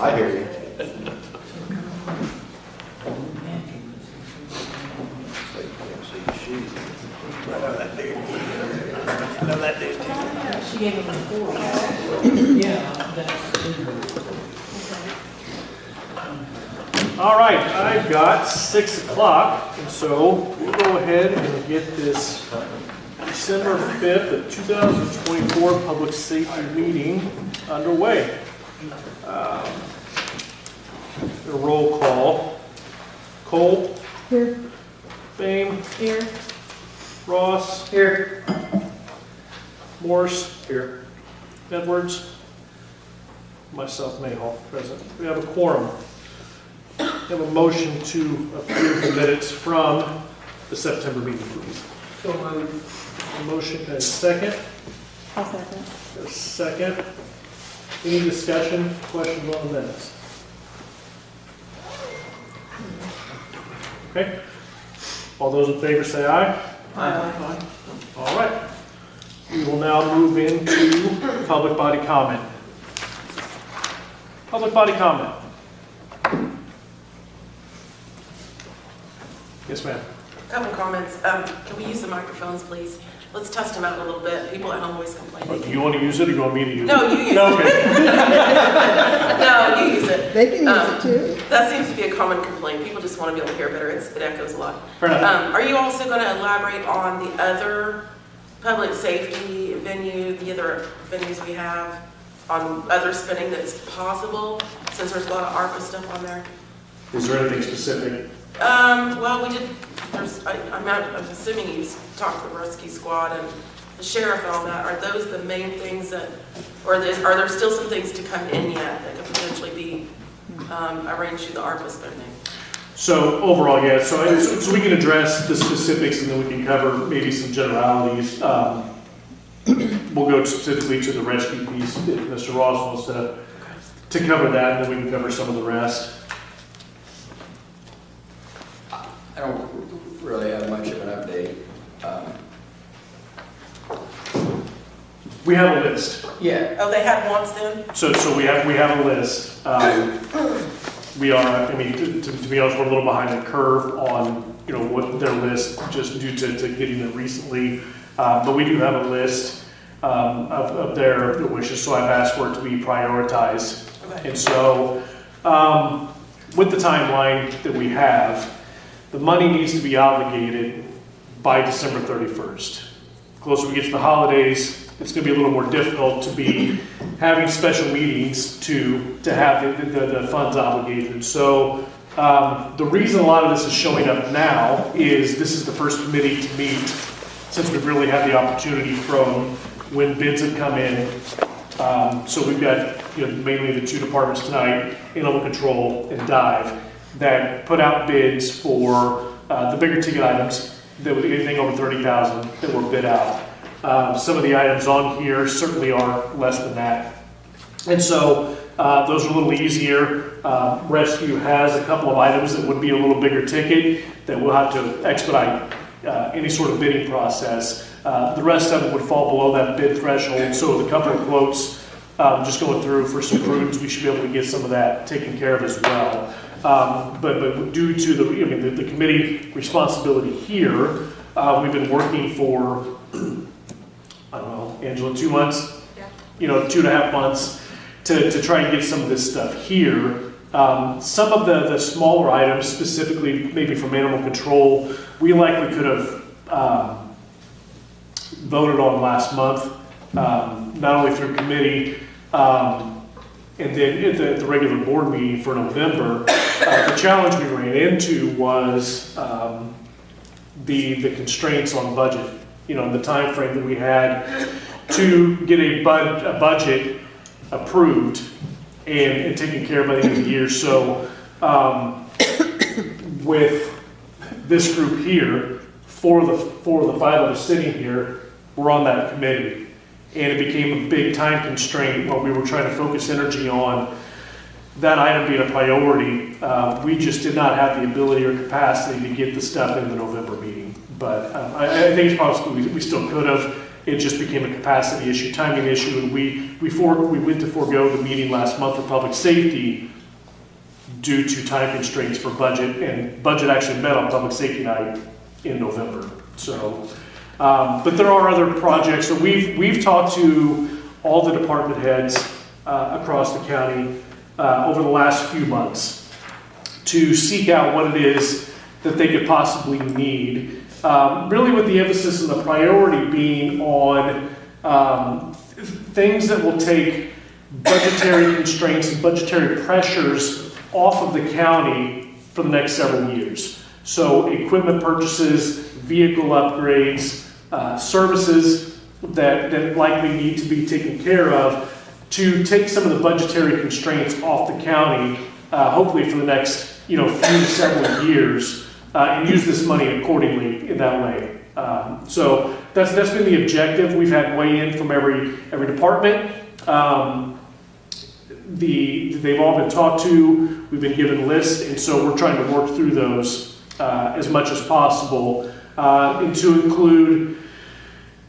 I hear you. She gave him a 4. Yeah, that's in her. All right, I've got 6 o'clock, and so we'll go ahead and get this December 5th of 2024 Public Safety Meeting underway. A roll call. Cole? Here. Fame? Here. Ross? Here. Morse? Here. Edwards? Myself, Mayhall, present. We have a quorum. We have a motion to approve the minutes from the September meeting, please. So moved. A motion and a second. I'll second. A second. Any discussion, questions on the minutes? Okay. All those in favor say aye. Aye. All right. We will now move into public body comment. Public body comment. Yes, ma'am. Couple comments. Can we use the microphones, please? Let's test them out a little bit. People at home always complain. Do you want to use it or do you want me to use it? No, you use No, it. okay. No, you use it. They can use it too. That seems to be a common complaint. People just want to be able to hear better. It echoes a lot. Fair enough. Are you also going to elaborate on the other public safety venue, the other venues we have, on other spending that's possible, since there's a lot of ARPA stuff on there? Is there anything specific? Well, we did, I'm assuming you talked to the rescue squad and the sheriff and all that. Are those the main things that, or are there still some things to come in yet that could potentially be arranged through the ARPA spending? So overall, yeah, so we can address the specifics and then we can cover maybe some generalities. We'll go specifically to the rescue piece if Mr. Ross wants to cover that, and then we can cover some of the rest. I don't really have much of an update. We have a list. Yeah. Oh, they had once then? So we have a list. We are, I mean, to be honest, we're a little behind the curve on, what their list, just due to getting it recently. But we do have a list of their wishes, so I've asked for it to be prioritized. Okay. And so, with the timeline that we have, the money needs to be obligated by December 31st. Closer we get to the holidays, it's going to be a little more difficult to be having special meetings to have the funds obligated. So the reason a lot of this is showing up now is this is the first committee to meet since we've really had the opportunity from when bids have come in. So we've got mainly the two departments tonight, animal control and dive, that put out bids for the bigger ticket items that would anything over 30,000 that were bid out. Some of the items on here certainly are less than that. And so those are a little easier. Rescue has a couple of items that would be a little bigger ticket that we'll have to expedite any sort of bidding process. The rest of it would fall below that bid threshold. So with a couple of quotes just going through for some prudence, we should be able to get some of that taken care of as well. But due to the committee responsibility here, we've been working for, I don't know, Angela, 2 months? Yeah. 2.5 months to try and get some of this stuff here. Some of the smaller items, specifically maybe from animal control, we likely could have voted on last month, not only through committee, and then at the regular board meeting for November. The challenge we ran into was the constraints on budget, the time frame that we had to get a budget approved and taken care of by the end of the year. So with this group here, four of the 5 of us sitting here were on that committee, and it became a big time constraint while we were trying to focus energy on that item being a priority. We just did not have the ability or capacity to get the stuff in the November meeting. But I think it's possible we still could have, it just became a capacity issue, timing issue, and we went to forego the meeting last month for public safety due to time constraints for budget, and budget actually met on public safety night in November. So, but there are other projects. So we've talked to all the department heads across the county over the last few months to seek out what it is that they could possibly need. Really with the emphasis and the priority being on things that will take budgetary constraints and budgetary pressures off of the county for the next several years. So equipment purchases, vehicle upgrades, services that likely need to be taken care of to take some of the budgetary constraints off the county, hopefully for the next few to several years, and use this money accordingly in that way. So that's been the objective. We've had weigh-in from every department. They've all been talked to. We've been given lists, and so we're trying to work through those as much as possible, and to include,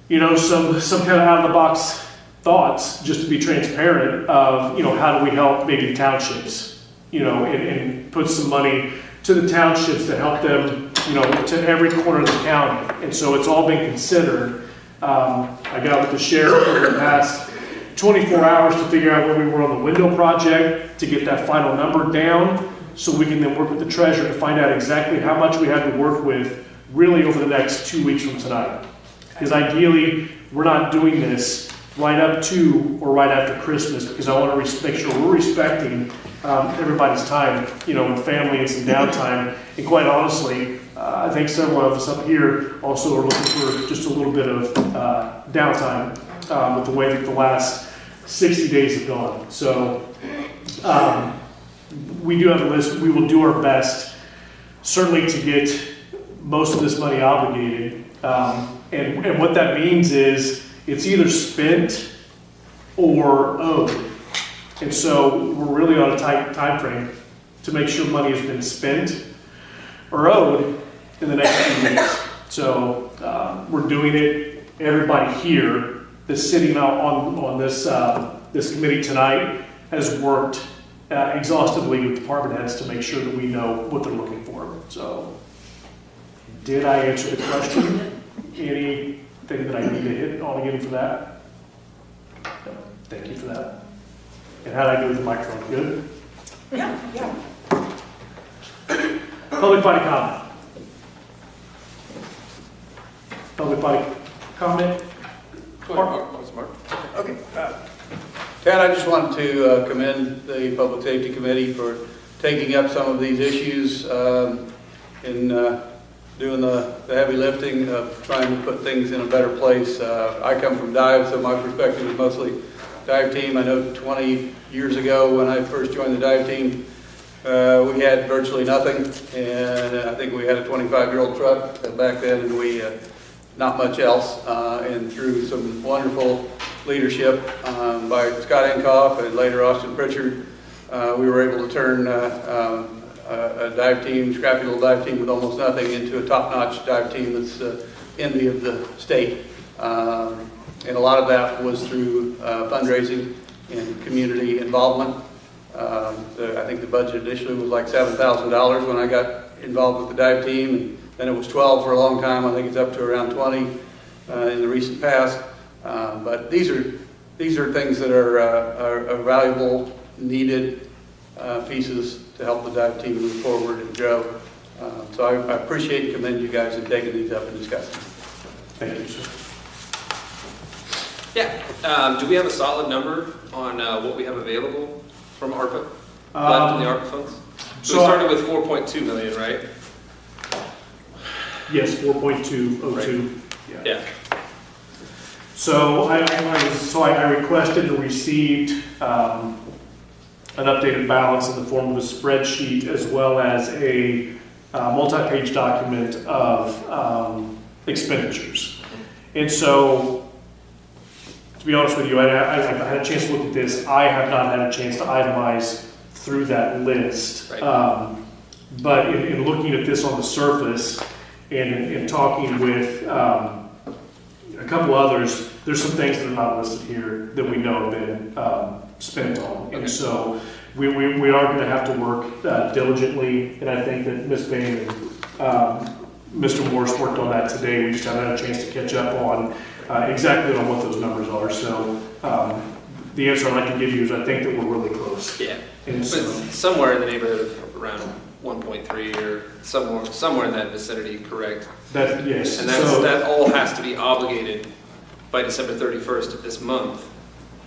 some kind of out-of-the-box thoughts, just to be transparent of, how do we help maybe the townships, and put some money to the townships to help them, to every corner of the county. And so it's all been considered. I got with the sheriff over the past 24 hours to figure out where we were on the window project to get that final number down, so we can then work with the treasurer to find out exactly how much we have to work with really over the next 2 weeks from tonight. Because ideally, we're not doing this right up to or right after Christmas, because I want to make sure we're respecting everybody's time, and family and some downtime. And quite honestly, I think several of us up here also are looking for just a little bit of downtime with the way that the last 60 days have gone. So we do have a list. We will do our best, certainly, to get most of this money obligated. And what that means is it's either spent or owed. And so we're really on a tight time frame to make sure money has been spent or owed in the next few weeks. So we're doing it. Everybody here that's sitting out on this committee tonight has worked exhaustively with department heads to make sure that we know what they're looking for. So did I answer the question? Anything that I need to hit on again for that? No. Thank you for that. And how did I do with the microphone? Good? Yeah. Public body comment. Public body comment? Mark. Okay. Ted, I just wanted to commend the Public Safety Committee for taking up some of these issues in doing the heavy lifting of trying to put things in a better place. I come from dive, so my perspective is mostly dive team. I know 20 years ago when I first joined the dive team, we had virtually nothing, and I think we had a 25-year-old truck back then, and we not much else. And through some wonderful leadership by Scott Inkoff and later Austin Pritchard, we were able to turn a dive team, scrappy little dive team with almost nothing, into a top-notch dive team that's envy of the state. And a lot of that was through fundraising and community involvement. I think the budget initially was like $7,000 when I got involved with the dive team, and then it was 12 for a long time. I think it's up to around 20 in the recent past. But these are things that are valuable, needed pieces to help the dive team move forward and grow. So I appreciate and commend you guys in taking these up and discussing. Thank you, sir. Yeah. Do we have a solid number on what we have available from ARPA, left in the ARPA funds? So we started with 4.2 million, right? Yes, 4.202. Right. Yeah. So I requested and received an updated balance in the form of a spreadsheet, as well as a multi-page document of expenditures. And so, to be honest with you, I had a chance to look at this. I have not had a chance to itemize through that list. Right. But in looking at this on the surface and in talking with a a couple others, there's some things that are not listed here that we know have been spent on. Okay. And so we are going to have to work diligently, and I think that Ms. Bain and Mr. Morris worked on that today. We just haven't had a chance to catch up on exactly on what those numbers are. So the answer I'd like to give you is I think that we're really close. Yeah. And But so, somewhere in the neighborhood of around 1.3 or somewhere in that vicinity, correct? that, yes. And So- that all has to be obligated by December 31st of this month,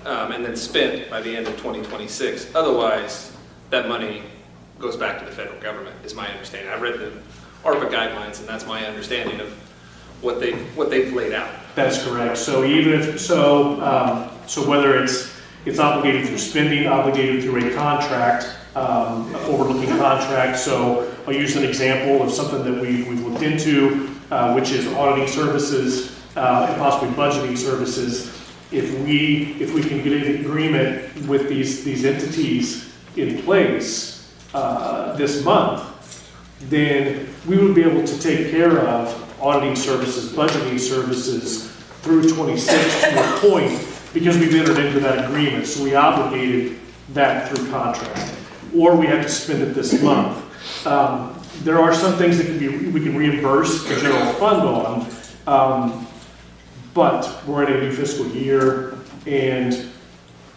and then spent by the end of 2026. Otherwise, that money goes back to the federal government, is my understanding. I read the ARPA guidelines, and that's my understanding of what they've laid out. That's correct. So even if, so whether it's obligated through spending, obligated through a contract, a forward-looking contract. So I'll use an example of something that we've looked into, which is auditing services and possibly budgeting services. If we can get an agreement with these entities in place this month, then we would be able to take care of auditing services, budgeting services through 26 to a point, because we've entered into that agreement. So we obligated that through contract, or we have to spend it this month. There are some things that we can reimburse the general fund on, but we're in a new fiscal year, and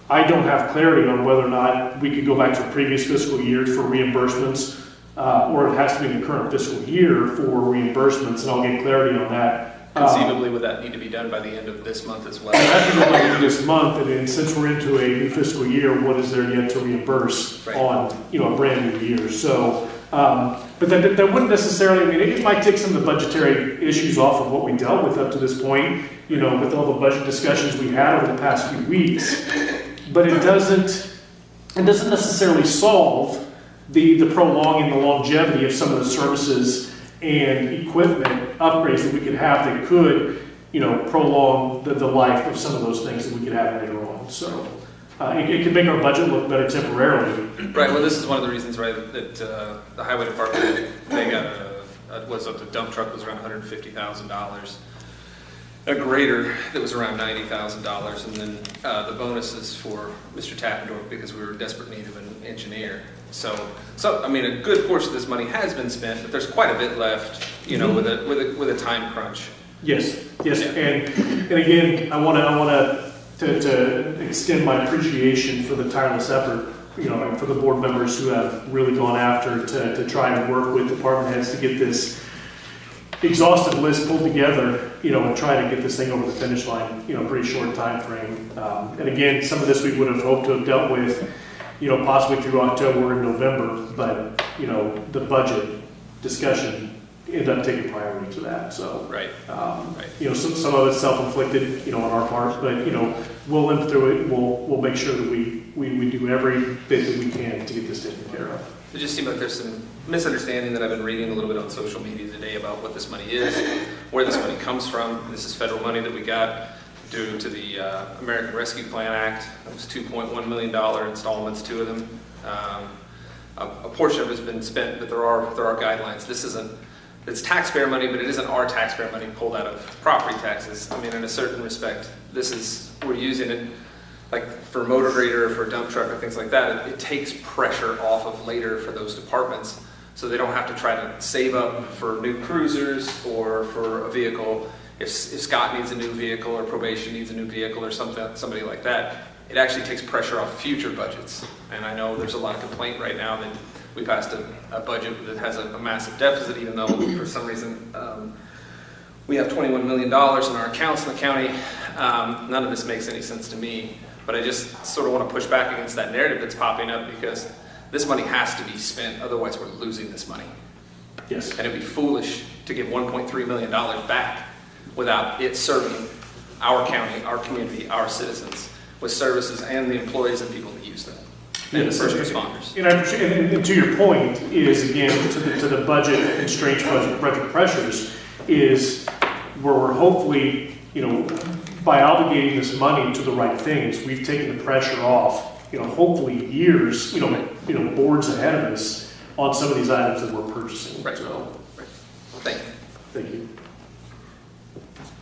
I don't have clarity on whether or not we could go back to the previous fiscal year for reimbursements, or it has to be in the current fiscal year for reimbursements, and I'll get clarity on that. Conceivably, would that need to be done by the end of this month as well? I have to go back into this month, and then since we're into a new fiscal year, what is there yet to reimburse Right. on, a brand new year? So, but that wouldn't necessarily, I mean, it might take some of the budgetary issues off of what we dealt with up to this point, with all the budget discussions we had over the past few weeks. But it doesn't necessarily solve the prolonging, the longevity of some of the services and equipment upgrades that we could have that could, prolong the life of some of those things that we could have later on. So it could make our budget look better temporarily. Right, well, this is one of the reasons, right, that the highway department, they got the dump truck was around $150,000. A grader that was around $90,000, and then the bonuses for Mr. Tappendorf, because we were in desperate need of an engineer. So I mean, a good portion of this money has been spent, but there's quite a bit left, with a time crunch. Yes, Yeah. and again, I want to extend my appreciation for the tireless effort, and for the board members who have really gone after to try and work with department heads to get this exhaustive list pulled together, and try to get this thing over the finish line, pretty short time frame. And again, some of this we would have hoped to have dealt with, possibly through October and November, but, the budget discussion ended up taking priority to that, so. Right. Some of it's self-inflicted, on our part, but, we'll limp through it, and we'll make sure that we do every bit that we can to get this taken care of. It just seems like there's some misunderstanding that I've been reading a little bit on social media today about what this money is, where this money comes from. This is federal money that we got due to the American Rescue Plan Act. It was $2.1 million installments, 2 of them. A portion of it has been spent, but there are guidelines. It's taxpayer money, but it isn't our taxpayer money pulled out of property taxes. I mean, in a certain respect, we're using it like for a motor grader or for a dump truck or things like that. It takes pressure off of later for those departments, so they don't have to try to save up for new cruisers or for a vehicle. If Scott needs a new vehicle or probation needs a new vehicle or somebody like that, it actually takes pressure off future budgets. And I know there's a lot of complaint right now that we passed a budget that has a massive deficit, even though for some reason we have $21 million in our accounts in the county. None of this makes any sense to me, but I just sort of want to push back against that narrative that's popping up, because this money has to be spent, otherwise we're losing this money. Yes. And it'd be foolish to give $1.3 million back without it serving our county, our community, our citizens with services and the employees and people that use them, and the first responders. And I appreciate, and to your point is, again, to the budget constraints, budget pressures, is where we're hopefully, by obligating this money to the right things, we've taken the pressure off, hopefully years, boards ahead of us on some of these items that we're purchasing. Right. So, Right. Thank you. thank you.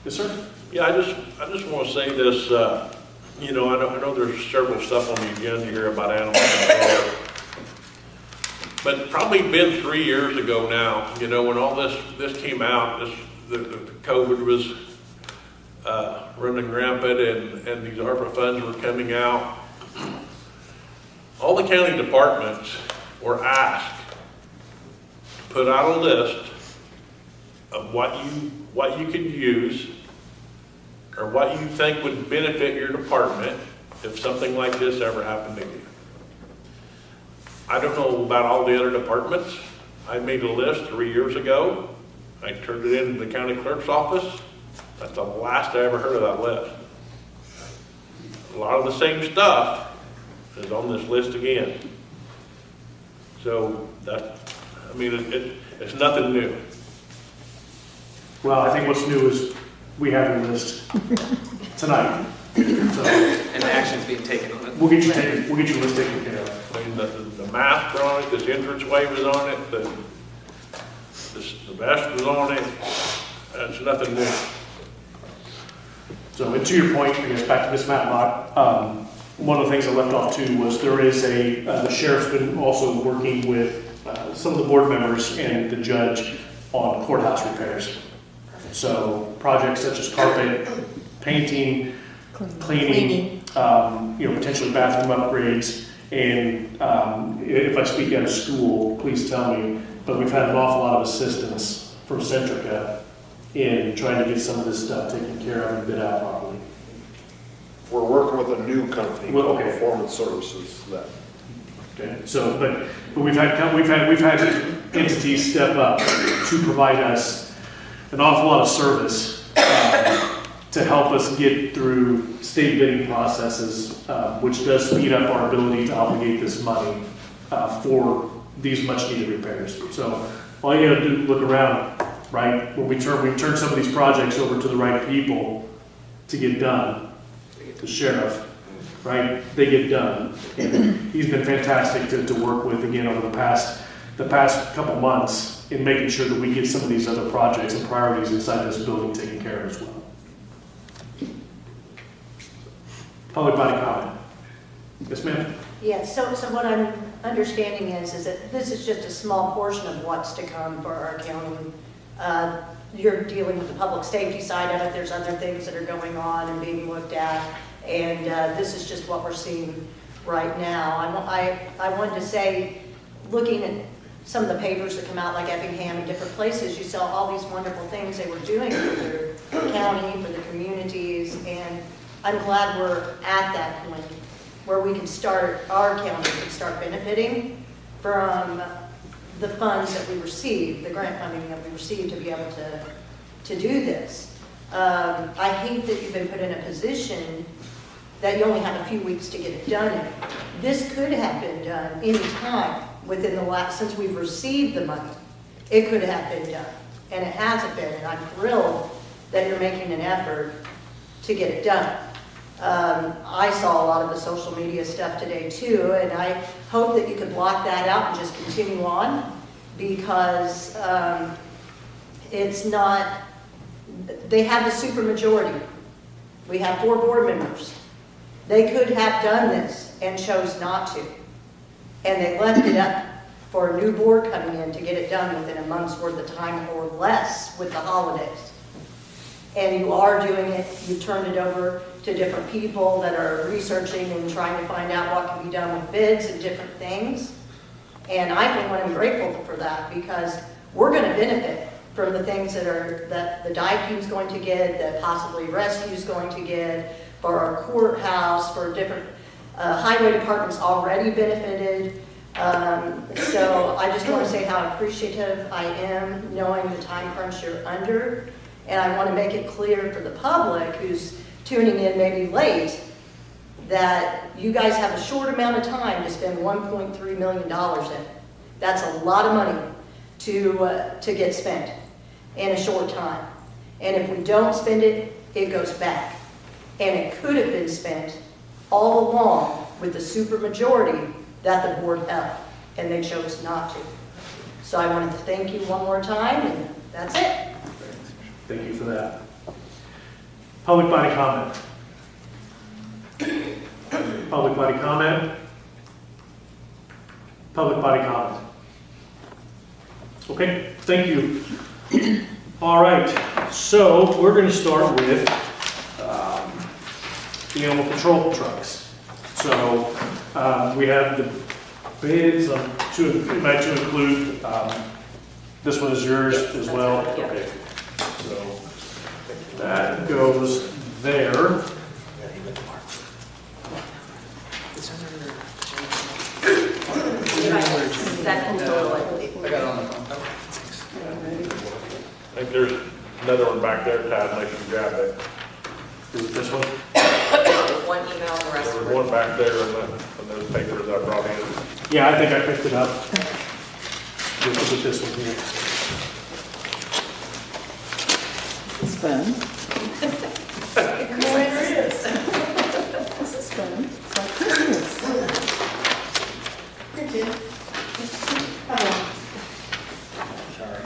Yes, sir? Yeah, I just want to say this, you know, I know there's several stuff on the agenda here about animal control. But probably been 3 years ago now, you know, when all this came out, the COVID was running rampant and these ARPA funds were coming out. All the county departments were asked to put out a list of what you could use or what you think would benefit your department if something like this ever happened again. I don't know about all the other departments. I made a list 3 years ago. I turned it in to the county clerk's office. That's the last I ever heard of that list. A lot of the same stuff is on this list again. So that, I mean, it's nothing new. Well, I think what's new is we have a list tonight. So And the action's being taken on it. we'll get your list taken care of. I mean, the masks are on it, this entranceway was on it, the vest was on it. It's nothing new. So, and to your point, I guess back to Ms. Matlock, one of the things I left off too was there is the sheriff's been also working with some of the board members and the judge on courthouse repairs. So projects such as carpet, painting, cleaning, potentially bathroom upgrades. And if I speak out of school, please tell me, but we've had an awful lot of assistance from Centrica in trying to get some of this stuff taken care of and bid out properly. We're working with a new company Well, called okay. Performance Services that. Okay, so, but we've had entities step up to provide us an awful lot of service to help us get through state bidding processes, which does speed up our ability to obligate this money for these much needed repairs. So all you gotta do is look around, right? When we turn some of these projects over to the right people to get done, the sheriff, right? They get done. And he's been fantastic to work with again over the past couple months in making sure that we get some of these other projects and priorities inside this building taken care of as well. Public body comment. Yes, ma'am? Yeah, so what I'm understanding is that this is just a small portion of what's to come for our county. You're dealing with the public safety side of it. There's other things that are going on and being looked at. And this is just what we're seeing right now. I wanted to say, looking at some of the papers that come out like Effingham and different places, you saw all these wonderful things they were doing for their county, for the communities, and I'm glad we're at that point where we can start, our county can start benefiting from the funds that we receive, the grant funding that we receive to be able to do this. I hate that you've been put in a position that you only have a few weeks to get it done in. This could have been done any time within the last, since we've received the money. It could have been done, and it hasn't been, and I'm thrilled that you're making an effort to get it done. I saw a lot of the social media stuff today too, and I hope that you could block that out and just continue on, because it's not, they have the supermajority. We have 4 board members. They could have done this and chose not to. And they left it up for a new board coming in to get it done within a month's worth of time or less with the holidays. And you are doing it, you turned it over to different people that are researching and trying to find out what can be done with bids and different things. And I think I'm grateful for that, because we're going to benefit from the things that the dive team's going to get, that possibly rescue's going to get, for our courthouse, for different highway departments already benefited. So I just want to say how appreciative I am, knowing the time crunch you're under. And I want to make it clear for the public who's tuning in maybe late, that you guys have a short amount of time to spend $1.3 million in. That's a lot of money to get spent in a short time. And if we don't spend it, it goes back. And it could have been spent all along with the supermajority that the board held, and they chose not to. So I wanted to thank you one more time, and that's it. Thank you for that. Public body comment. Public body comment. Public body comment. Okay, thank you. All right, so we're going to start with the animal control trucks. So we have the bids to include, this one is yours as well? Okay, so that goes there. Second total, I believe. I got it on the phone. I think there's another one back there, Todd, unless you can grab it. Is this one? One email, the rest There of was one back there in those papers I brought in. Yeah, I think I picked it up. With this one here. This is fun. There it is. This is fun. It's like Christmas. Sorry.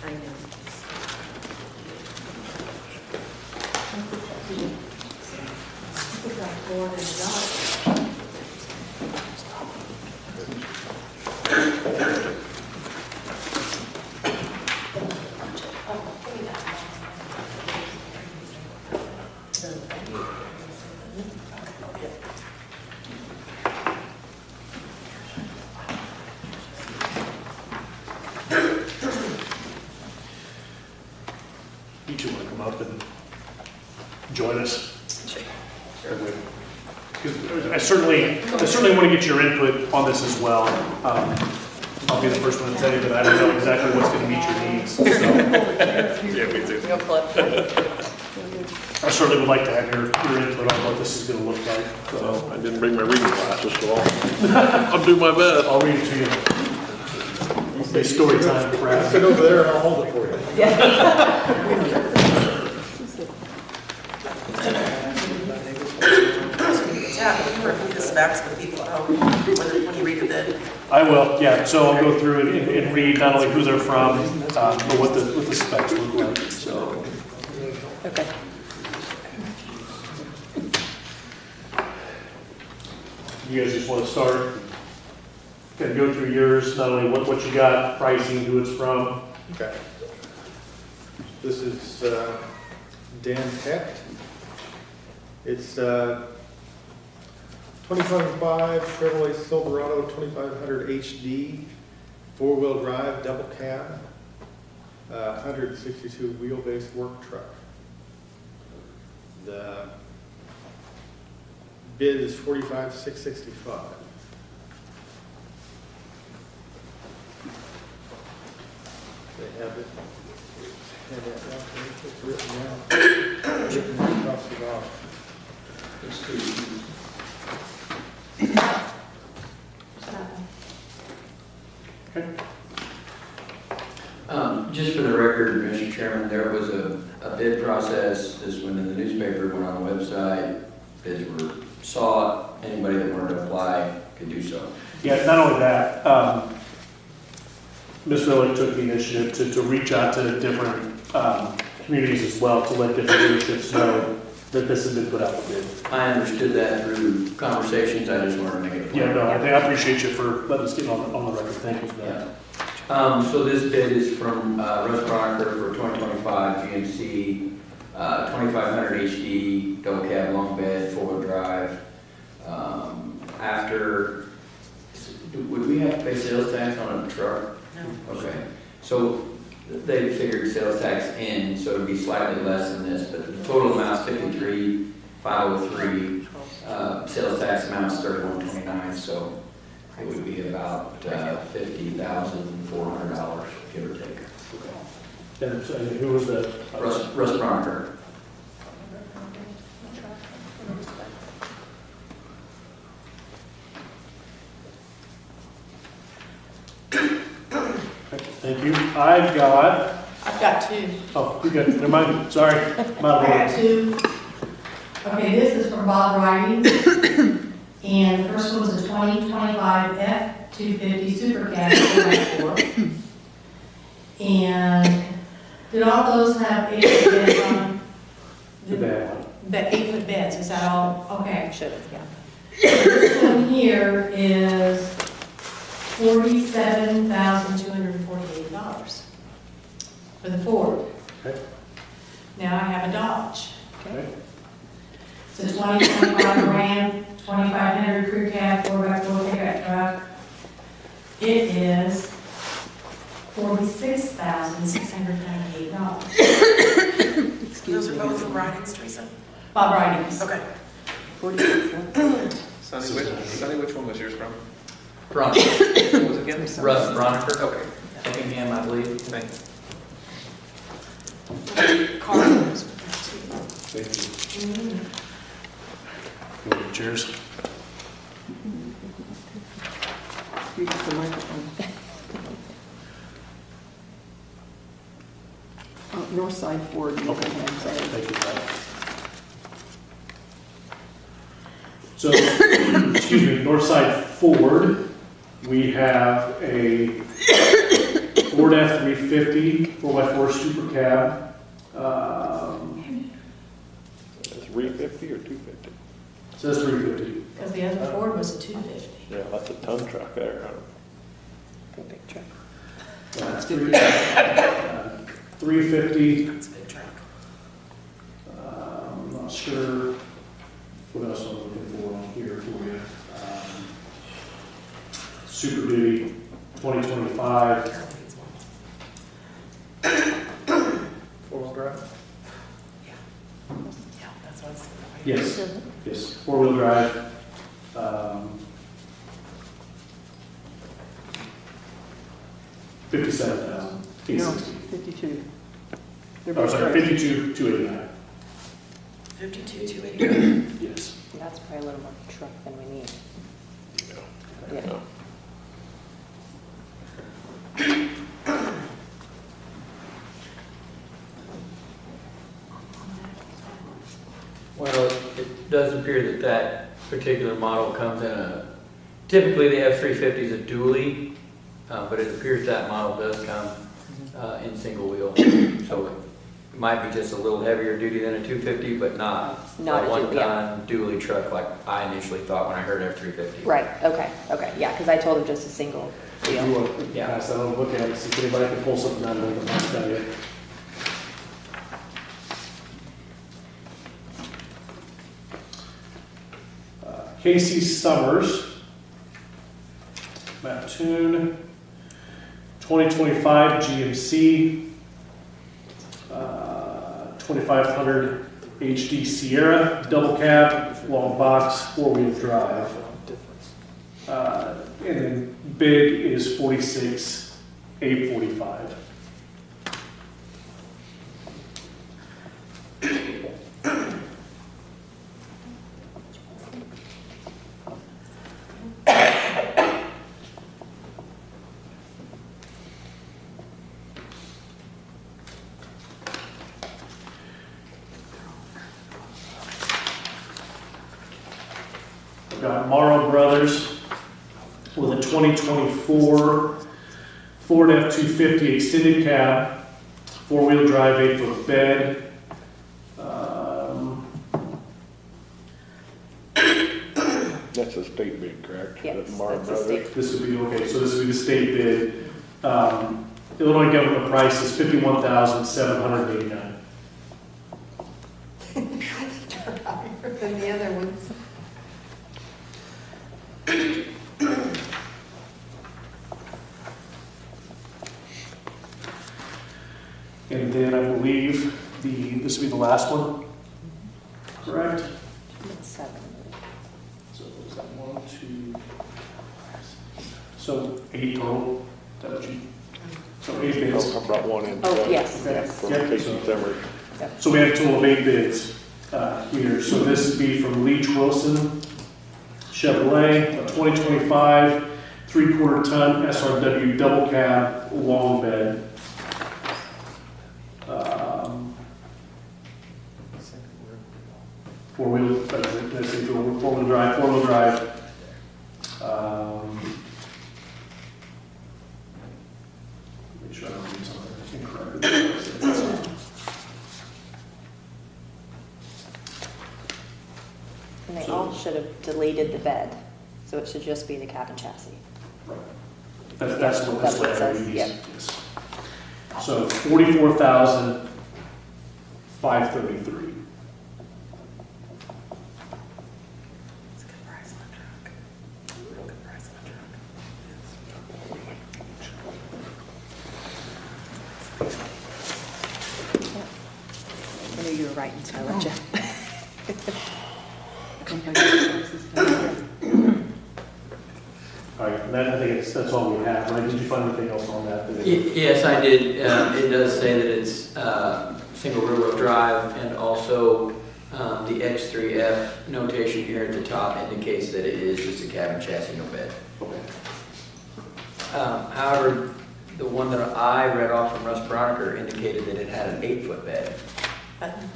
I know. You two want to come up and join us? Because I certainly want to get your input on this as well. I'll be the first one to tell you that I don't know exactly what's going to meet your needs. So Yeah, me too. Go flip. I certainly would like to have your input on what this is going to look like. So Well, I didn't bring my reading glasses, so I'll do my best. I'll read it to you. It'll be story time, Brad. Sit over there and I'll hold it for you. Yeah, you review the specs for people when you read the bid. I will, yeah. So I'll go through and read not only who they're from, but what the specs look like. So. Okay. You guys just want to start, kind of go through yours, not only what you got, pricing, who it's from. Okay. This is Dan Hecht. It's 2025 Chevrolet Silverado 2500 HD, four-wheel drive, double cab, 162 wheelbase work truck. The bid is $45,665. They have it. Have that down there. It's written down. Cross it off. Just for the record, Mr. Chairman, there was a bid process. This went in the newspaper, went on the website. Bids were sought. Anybody that wanted to apply could do so. Yeah, not only that, Ms. Miller took the initiative to reach out to different communities as well, to let different leaderships know that this has been put out for bid. I understood that through conversations. I just wanted to make it a point. Yeah, no, I appreciate you for letting us get on the record. Thank you for that. So this bid is from Russ Bronker for 2025 GMC 2500 HD double cab long bed 4-wheel drive. After, would we have to pay sales tax on a truck? No. Okay, so they figured sales tax in, so it'd be slightly less than this, but the total amount's 53,503. Sales tax amount's 3129, so it would be about $50,400, give or take. And who was that? Russ Bronker. I've got, I've got two. oh, you got, never mind, sorry. I'm out of I order. got two. Okay, this is from Bob Riding. And the first one was a 2025 F-250 Super Cab 4x4. And did all those have 8-foot beds on them? Too bad. The 8-foot beds, is that all? Okay. Should have, yeah. This one here is $47,248 for the Ford. Okay. Now I have a Dodge. Okay. It's a 2025 Ram, 2500 crew cab, 4x4 pickup truck. It is $46,698. Those are both from Ridings, Teresa? Bob Ridings. Okay. Sonny, which one was yours from? Ron, What was it again? Broniker, Okay, Effingham, I believe. thank you. Cars. Thank you. Go to chairs. Use the microphone. North side forward. Okay. Sorry. Thank you, Brad. So, excuse me, Northside Ford, we have a Ford F-350 4x4 Super Cab. 350 or 250? Says 350. Because the other Ford was a 250. Yeah, that's a ton truck there, huh? Big truck. That's 350. That's a big truck. I'm not sure what else I'm looking for on here for you. Super Duty 2025. Four-wheel drive? Yeah, that's what I was thinking. Yes, yes, four-wheel drive. $57,860. No, 52. Oh, sorry, 52,289. 52,289. Yes. That's probably a little more truck than we need. Yeah. Well, it does appear that that particular model comes in a, typically the F-350 is a dually, but it appears that model does come in single wheel. So it might be just a little heavier duty than a 250, but not a Not a dually, yeah. one-ton dually truck like I initially thought when I heard F-350. Right, okay, yeah, because I told him just a single If you wheel. want to pass that on, look at it, see if anybody can pull something out of it. That's about it. Casey Summers, Mattoon, 2025 GMC, 2500 HD Sierra, double cab, long box, four-wheel drive. And then bid is 46,845. I've got Morrow Brothers with a 2024 Ford F-250 extended cab, four-wheel drive, 8-foot bed. That's a state bid, correct? Yes, That's Mara that's a Brothers. state. This would be, okay, so this would be the state bid. Illinois government price is $51,789. Than the other ones. And then I believe this would be the last one, correct? Seven. So is that 1, 2, so 8 total? Is that what you? So 8 bids. I brought one in. Oh, yes, yes. From Yeah. Casey Summers. So we have a total of 8 bids here. So this would be from Leach Wilson Chevrolet, a 2025 3/4 ton SRW double cab long bed, four-wheel drive. Make sure I don't do something incorrect. And they all should have deleted the bed, so it should just be the cabin chassis. That's what That's this what it letter says, reads. yeah. Yes. So 44,533. It's a good price on a truck. Real good price on a truck. I knew you were writing, so I let you. All right, and I think that's all we have, right? Did you find anything else on that? Yes, I did. It does say that it's single rear-wheel drive, and also the X3F notation here at the top indicates that it is just a cabin chassis, no bed. Okay. However, the one that I read off from Russ Broniker indicated that it had an 8-foot bed.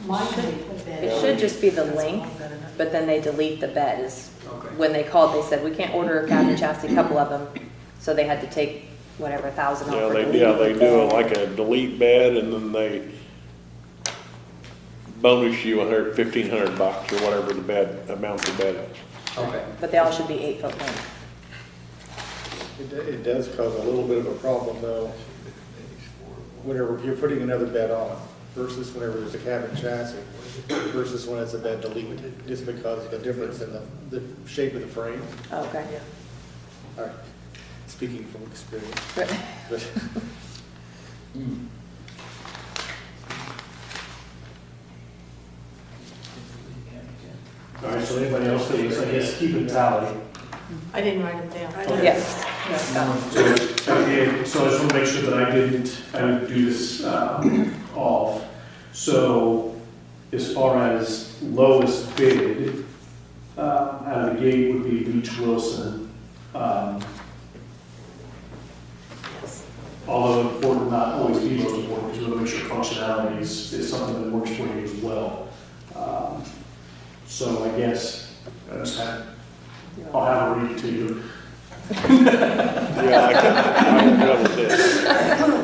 Mine could be put bed. It should just be the length, but then they delete the bed. Okay. When they called, they said, we can't order a cabin chassis, a couple of them, so they had to take whatever, 1,000 off. Yeah, for they deleting the do bed. like a delete bed, and then they bonus you $1,500 or whatever the bed amount the bed is. Okay. But they all should be 8-foot length. It does cause a little bit of a problem though, whenever you're putting another bed on versus whenever there's a cabin chassis versus when it's a bed deleted, just because of the difference in the shape of the frame. Oh, okay. All right, speaking from experience. But All right, so anybody else, please, I guess, keep it tally. I didn't write it down. Yes. Okay, so I just want to make sure that I didn't do this off. So as far as lowest bid, out of the gate would be Beach Wilson. Although important, not always the most important, because we want to make sure functionality is something that works for you as well. So I guess I'll have a read to you. Yeah, I can trouble with this.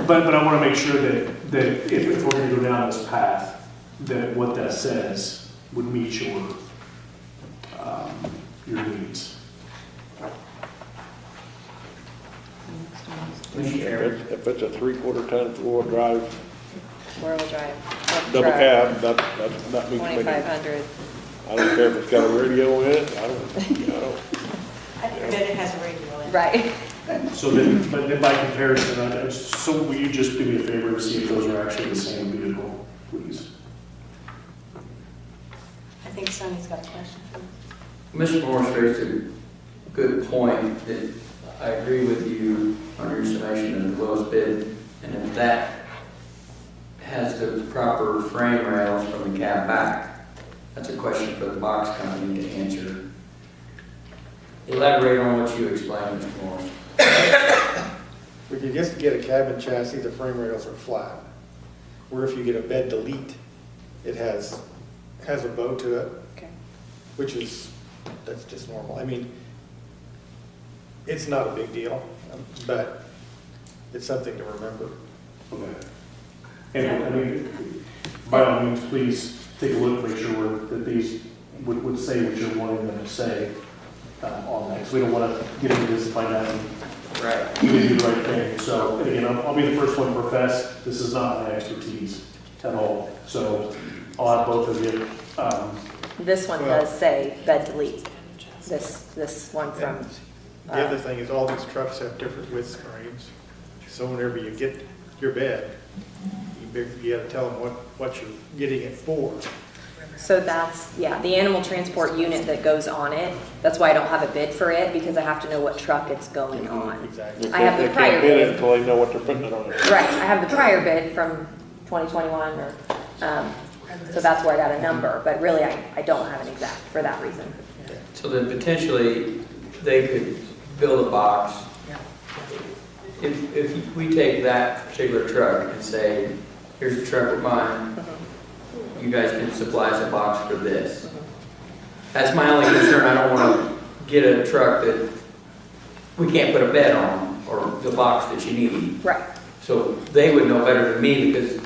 But I want to make sure that if we're going to go down this path, that what that says would meet your needs. If it's a 3/4 ton four-wheel drive, Four-wheel drive. double truck, cab, that means making. 2,500. I don't care if it's got a radio in it, I don't. I bet it has a radio in it. Right. So then, but then by comparison, so will you just do me a favor to see if those are actually the same vehicle, please? I think Sonny's got a question. Mr. Morris raised a good point that I agree with you on your summation of the lowest bid. And if that has the proper frame rails from the cab back, that's a question for the box company to answer. Elaborate on what you explained, Mr. Morris. we could just get a cabin chassis, the frame rails are flat. Where if you get a bed delete, it has a bow to it, Okay. which is, that's just normal. I mean, it's not a big deal, but it's something to remember. Okay. And I mean, by all means, please take a look, make sure that these would say what you're wanting them to say on that. Because we don't want to get into this and find out Right. we didn't do the right thing. So, and again, I'll be the first one to profess, this is not my expertise at all. So I'll have both of you. This one Well- does say bed delete. This one from, The other thing is all these trucks have different width frames. So whenever you get your bed, you gotta tell them what you're getting it for. so that's, yeah, the animal transport unit that goes on it. That's why I don't have a bid for it, because I have to know what truck it's going on. Exactly. I have the They prior can't bid it bid. until they know what they're putting it on. Right, I have the prior bid from 2021, or, so that's where I got a number, but really I don't have an exact for that reason. So then potentially, they could build a box. If we take that particular truck and say, here's a truck of mine, you guys can supply us a box for this. That's my only concern. I don't want to get a truck that we can't put a bed on, or the box that you need. Right. So they would know better than me, because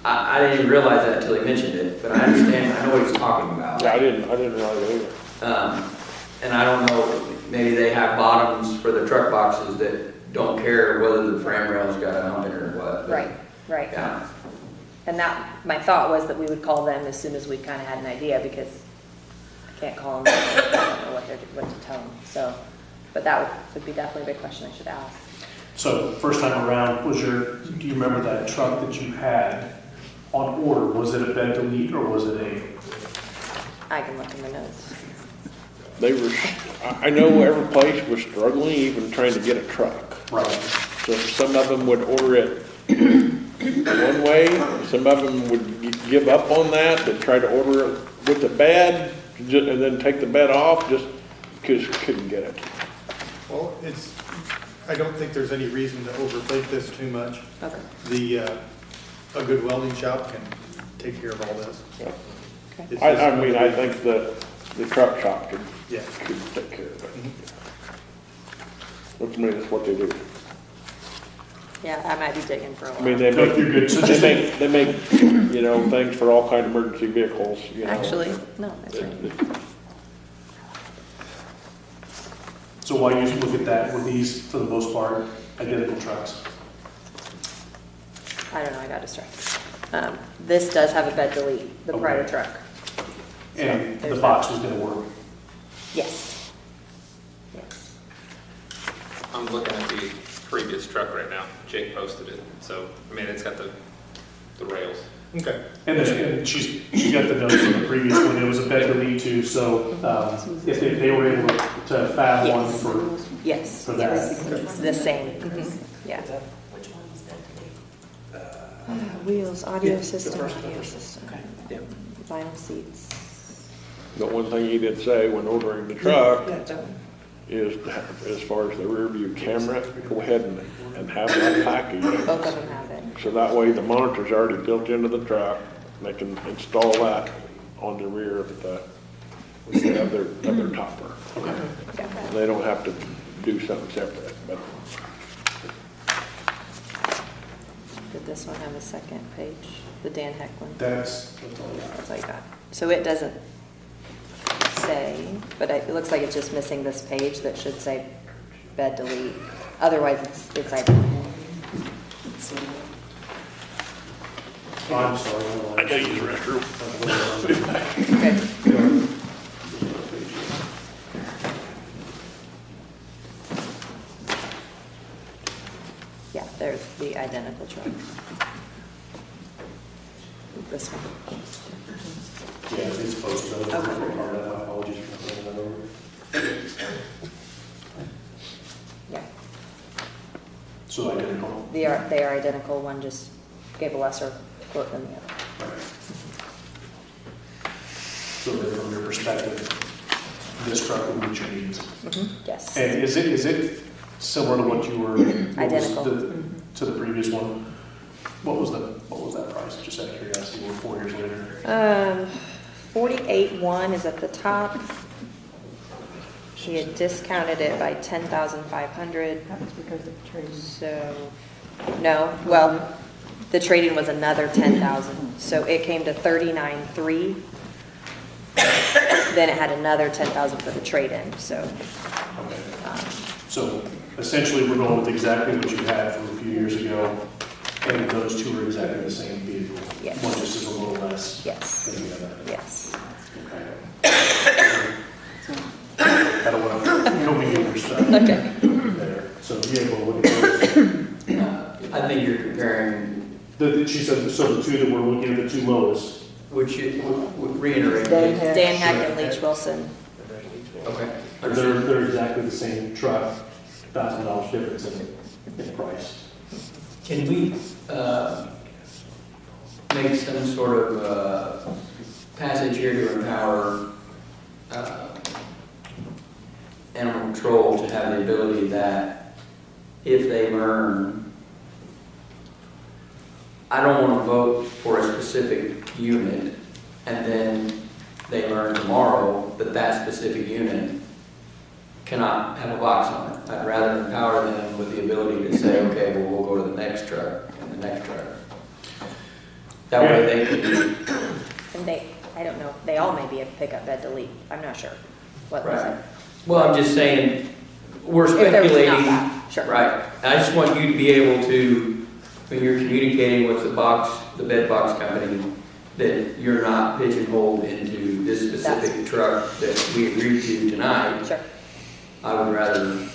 I didn't even realize that until he mentioned it, but I understand, I know what he's talking about. Yeah, I didn't realize it either. And I don't know, maybe they have bottoms for the truck boxes that don't care whether the frame rail's got a hump in it or what. but- Right. Yeah. And that, my thought was that we would call them as soon as we kind of had an idea, because I can't call them, I don't know what to tell them, so. But that would be definitely a big question I should ask. So first time around, do you remember that truck that you had on order? Was it a bed delete or was it I can look in the notes. They were, I know every place was struggling, even trying to get a truck. right? So some of them would order it one way, some of them would give up on that, they'd try to order it with the bed, and then take the bed off, just because couldn't get it. Well, I don't think there's any reason to overthink this too much. Okay. A good welding shop can take care of all this. Okay. It's I just- mean, I think the truck shop could Yeah. take care of it. Looks to me, that's what they do. Yeah, I might be digging for a I mean, while. they No, make, you're good. So they make, things for all kind of emergency vehicles, Actually, no, that's right. So while you look at that, were these, for the most part, identical trucks? I don't know, I got distracted. This does have a bed delete, the prior Okay. truck. And the there's box was gonna work? Yes. Yes. I'm looking at the previous truck right now. Jake posted it, so, I mean, it's got the rails. Okay. And she's got the notes from the previous one, it was a bed delete too, so, if they were able to fab one Yes. Yes. for that. It's the same. Yeah. Which one was that today? Wheels, audio system, first audio system. Vinyl seats. The one thing he did say when ordering the truck is, to have, as far as the rear view camera, go ahead and have that package. Both of them have it. So that way the monitor's already built into the truck, they can install that on the rear of their topper. Yeah. They don't have to do something separate, but Did this one have a second page? The Dan Heck one? That's all I That's all you got. So it doesn't say, but it looks like it's just missing this page that should say bed delete. Otherwise, it's identical. I'm sorry. I gotta use the restroom. Okay. Yeah, there's the identical truck. This one. Yeah, it's posted. Okay. My apologies for putting that over. Yeah, So identical. they are identical. One just gave a lesser quote than the other. So that from your perspective, this truck would meet your needs. Yes. And is it similar to what you were? what was Identical. To the previous one? What was that price? Just out of curiosity, we're 4 years later. 48.1 is at the top. He had discounted it by 10,500. That was because of the trade. So, no, well, the trade-in was another 10,000. So it came to 39.3. Then it had another 10,000 for the trade-in, so. Okay. So essentially, we're going with exactly what you had from a few years ago, and those two are exactly the same vehicle. Yes. One just is a little less. Yes, than the other. yes. Okay. I don't want to go me your stuff. Okay. There. So vehicle, look at those. I think you're comparing, She said, so the two that we're looking at, the two lowest. which you, would reiterate. Dan Heck and Leach Wilson. Okay. They're exactly the same truck, $1,000 difference in price. Can we make some sort of passage here to empower animal control to have the ability that if they learn, I don't want to vote for a specific unit and then they learn tomorrow that that specific unit cannot have a box on it. I'd rather empower them with the ability to say, okay, well, we'll go to the next truck and the next truck. That way they can, And I don't know, they all may be a pickup bed delete, I'm not sure what was right. it. Well, I'm just saying, we're If there was not speculating. that, sure. Right. I just want you to be able to, when you're communicating with the bed box company, that you're not pigeonholed into this specific truck that we agreed to tonight. Sure, I would rather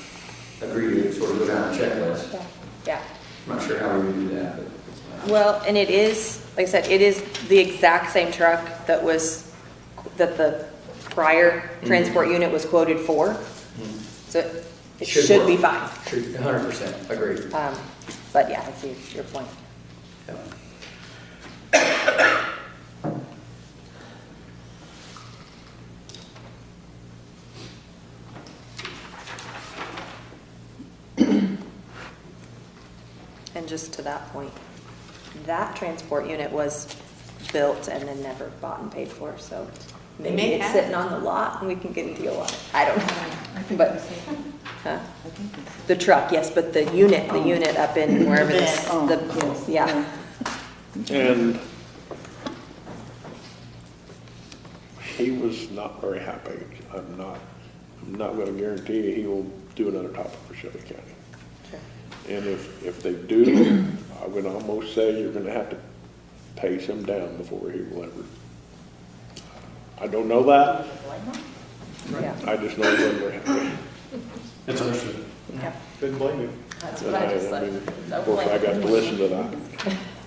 agree to sort of go down a checklist. yeah. I'm not sure how we would do that, but it's not. Well, and it is, like I said, it is the exact same truck that the prior transport unit was quoted for. So it should be fine. Should, 100%, agreed. But yeah, I see your point. Yeah. And just to that point, that transport unit was built and then never bought and paid for, so maybe may it's have. sitting on the lot and we can get a deal on it. I don't know. But, huh? The truck, yes, but the unit up in wherever this, yeah. And he was not very happy. I'm not gonna guarantee you he will do another top for Shelby County. Sure. And if they do, I would almost say you're gonna have to pace him down before he will ever. I don't know that. Yeah. I just know he's not very happy. It's understood. Yeah. Couldn't blame you. That's And what I just I said. mean, No of course, I got to blame. listen to that.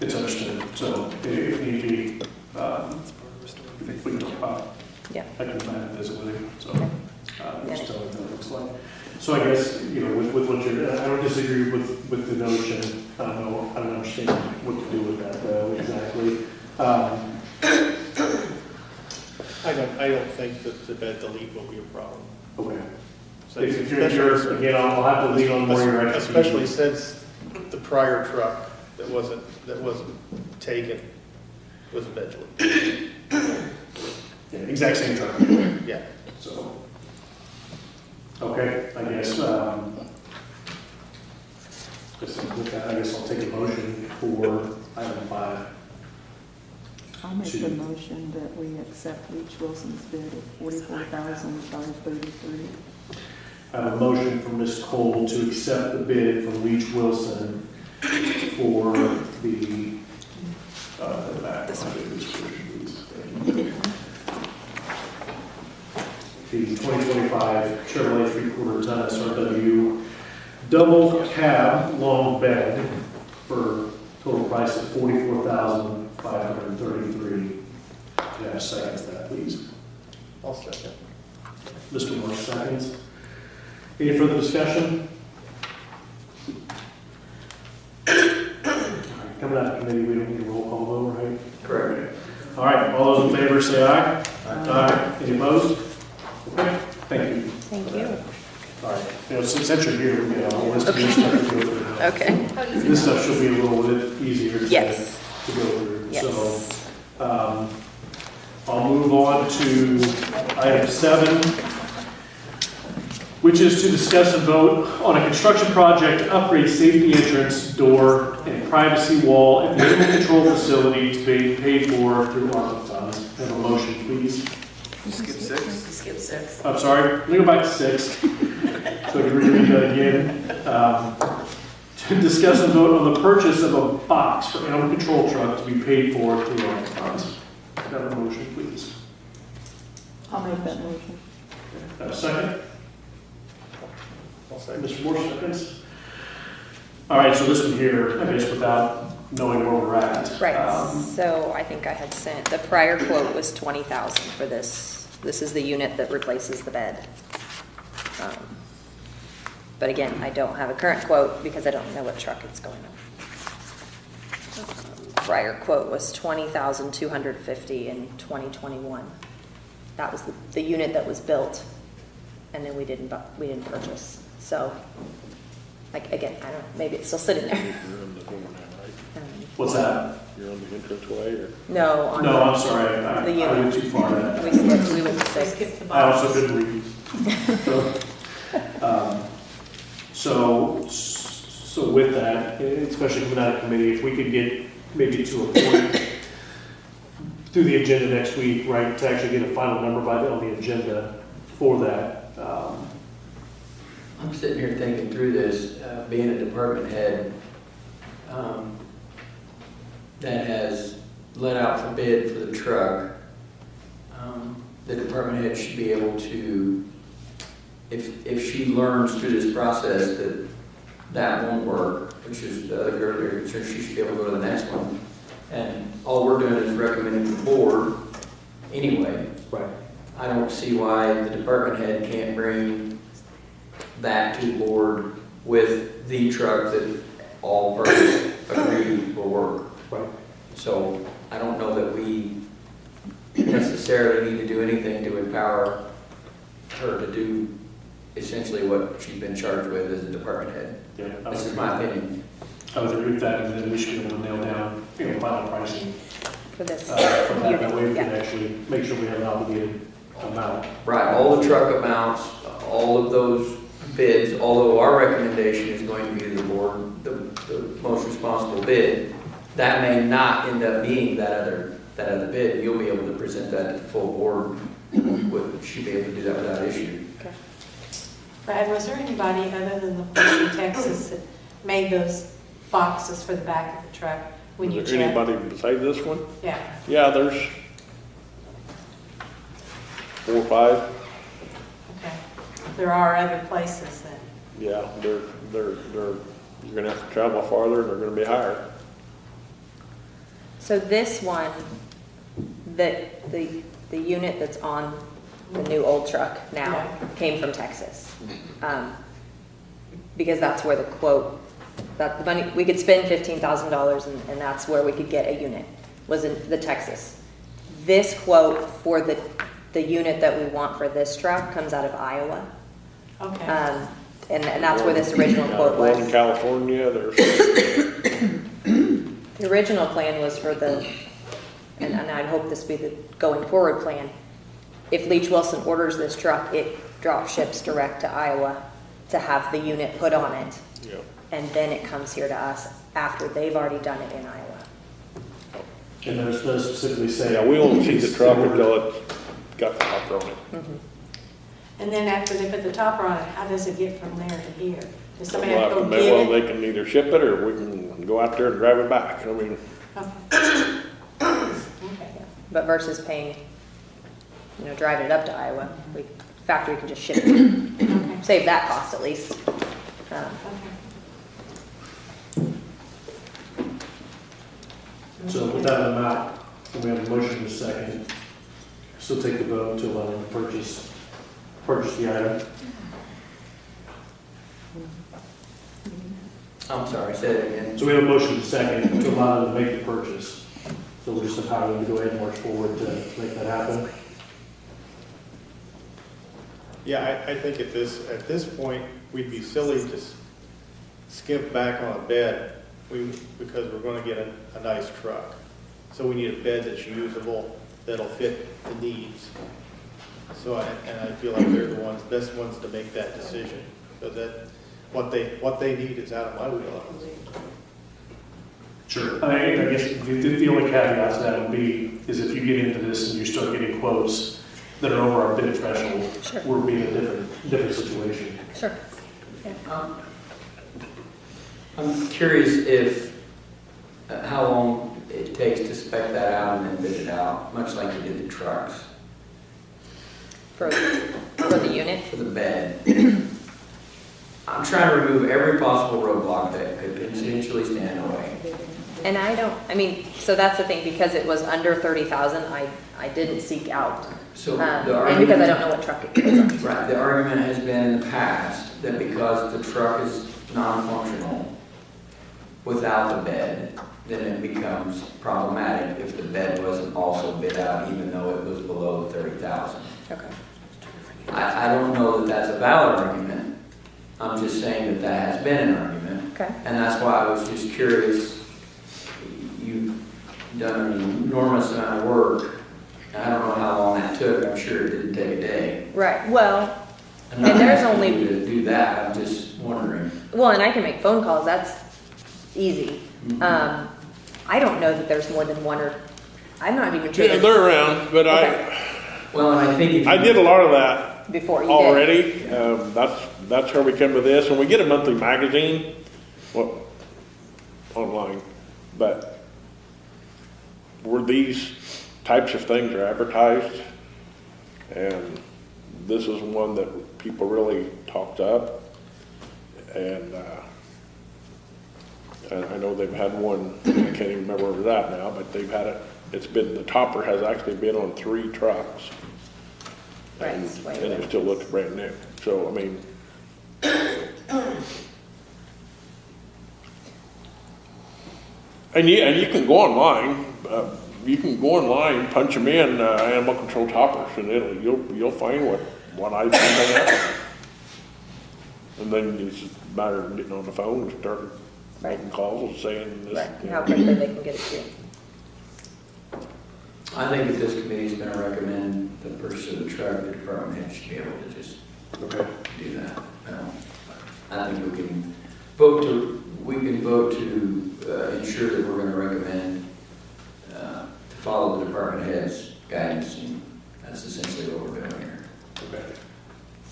It's understood. So if need be, I think we can, Yeah. I can plan to visit with him, so, just tell him what it looks like. So I guess, with what you're, I don't disagree with the notion, I don't understand what to do with that though, exactly. I don't think that the bed delete will be a problem. Okay. So If you're, again, I'll have to lean on more your expertise. Especially since the prior truck that wasn't taken was a bed delete. Yeah, exact same truck. Yeah. So, okay, I guess, with that, I guess I'll take a motion for item 5. I'll make the motion that we accept Leach Wilson's bid of $44,533. I have a motion from Ms. Cole to accept the bid from Leach Wilson for the, back, This one. the 2025 Chevrolet 3/4 ton SRW double cab long bed for total price of $44,533. Can I have a second to that, please? I'll second. Mr. Marsh seconds. Any further discussion? All right, coming out of committee, we don't need a roll call vote, right? Correct. All right, all those in favor say aye. Aye. Any opposed? Okay, thank you. Thank you. All right, since you're here, we got a whole list of new stuff to go through. Okay. This stuff should be a little bit easier to Yes. to go through. Yes. So, I'll move on to item 7, which is to discuss and vote on a construction project to upgrade safety entrance, door, and privacy wall at the animal control facility to be paid for through ARPA funds. Have a motion, please. Skip 6. Skip 6. I'm sorry, let me go back to 6. So I can read that again. To discuss and vote on the purchase of a box for animal control truck to be paid for through ARPA funds. Have a motion, please. I'll make that motion. Have a second? I'll second. Mr. Moore seconds. All right, so this one here, I guess without knowing where we're at. Right, so I think I had sent, the prior quote was 20,000 for this. This is the unit that replaces the bed. But again, I don't have a current quote because I don't know what truck it's going on. Prior quote was $20,250 in 2021. That was the unit that was built, and then we didn't purchase. So, like, again, I don't know, maybe it's still sitting there. What's that? You're on the entranceway or? No, on No, I'm sorry, The I unit. went too far there. we went to six. Skip the I also box. couldn't read. So with that, especially coming out of committee, if we could get maybe to a point through the agenda next week, right, to actually get a final number on the agenda for that. I'm sitting here thinking through this, being a department head that has let out for bid for the truck. The department head should be able to, if she learns through this process that won't work, which is the other earlier concern, she should be able to go to the next one. And all we're doing is recommending the board anyway. Right. I don't see why the department head can't bring that to the board with the truck that all parties agree will work. Right. So I don't know that we necessarily need to do anything to empower her to do essentially what she's been charged with as a department head. Yeah, This is my opinion. I would agree with that, and then we should be able to nail down, final pricing For this for that. That way we unit, can yeah. actually make sure we have an obligated amount. Right, all the truck amounts, all of those bids, although our recommendation is going to be to the board, the most responsible bid, that may not end up being that other bid. You'll be able to present that to the full board. She'll be able to do that without issue. Okay. Brad, was there anybody other than the police in Texas that made those boxes for the back of the truck when you Is there checked? anybody beside this one? Yeah, Yeah, there's 4 or 5. okay. There are other places then. Yeah, you're gonna have to travel farther and they're gonna be higher. So this one, the unit that's on the new old truck now Yeah. came from Texas. Because that's where the quote, that the money, we could spend $15,000 and that's where we could get a unit, was in the Texas. This quote for the unit that we want for this truck comes out of Iowa. Okay. And that's where this original quote One in was. California, there's, The original plan was for and I'd hope this be the going forward plan. If Leach Wilson orders this truck, it drop ships direct to Iowa to have the unit put on it. yeah. And then it comes here to us after they've already done it in Iowa. And there's no specifically say. Yeah, we won't see the truck until it's got the top on it. Mm-hmm. And then after they put the topper on it, how does it get from there to here? Does somebody Well, have to go well, get it? they can either ship it or we can go out there and drive it back. I mean, Okay. But versus paying, driving it up to Iowa, factory can just ship it. Okay. Save that cost at least. Okay. So with that amount, we have a motion in a second. Still take the vote to allow them to purchase the item. I'm sorry, say it again. So we have a motion in a second to allow them to make the purchase. So we'll just empower them to go ahead and march forward to make that happen. Yeah, I think at this point, we'd be silly to skip back on a bed, because we're gonna get a nice truck. So we need a bed that's usable, that'll fit the needs. So I feel like they're the best ones to make that decision, because what they need is out of my wheelhouse. Sure. I guess the only caveat to that would be, is if you get into this and you start getting quotes that are over our bid threshold, Sure. we're being in a different situation. Sure. I'm curious if, how long it takes to spec that out and then bid it out, much like you did the trucks For the unit? for the bed. I'm trying to remove every possible roadblock that could potentially stand in the way. And so that's the thing, because it was under 30,000, I didn't seek out. So the And argument, because I don't know what truck it was on. right, the argument has been in the past that because the truck is non-functional without the bed, then it becomes problematic if the bed wasn't also bid out, even though it was below 30,000. Okay. I don't know that that's a valid argument. I'm just saying that has been an argument. Okay. And that's why I was just curious. done an enormous amount of work. I don't know how long that took, I'm sure it didn't take a day. Right, well, I'm not And there's asking only- you to do that, I'm just wondering. well, and I can make phone calls, that's easy. Mhm. I don't know that there's more than one or, I'm not even sure. Yeah, they're around, but Okay. Well, and I think if I you- did a lot of that Before you did. already. That's how we come to this, and we get a monthly magazine, well, online, but where these types of things are advertised, and this is one that people really talked up, and I know they've had one, I can't even remember where it was at now, but they've had it, it's been, the topper has actually been on 3 trucks. Right, And it's way and it better. still looks brand new, so, I mean, and you can go online, punch them in, animal control toppers, and you'll find what I think. And then it's just a matter of getting on the phone and starting making calls and saying this. Right, and how quickly they can get it to you. I think if this committee's gonna recommend the purchase of the truck, the department head should be able to just do that. I think we can vote to ensure that we're gonna recommend to follow the department head's guidance, and that's essentially what we're doing here.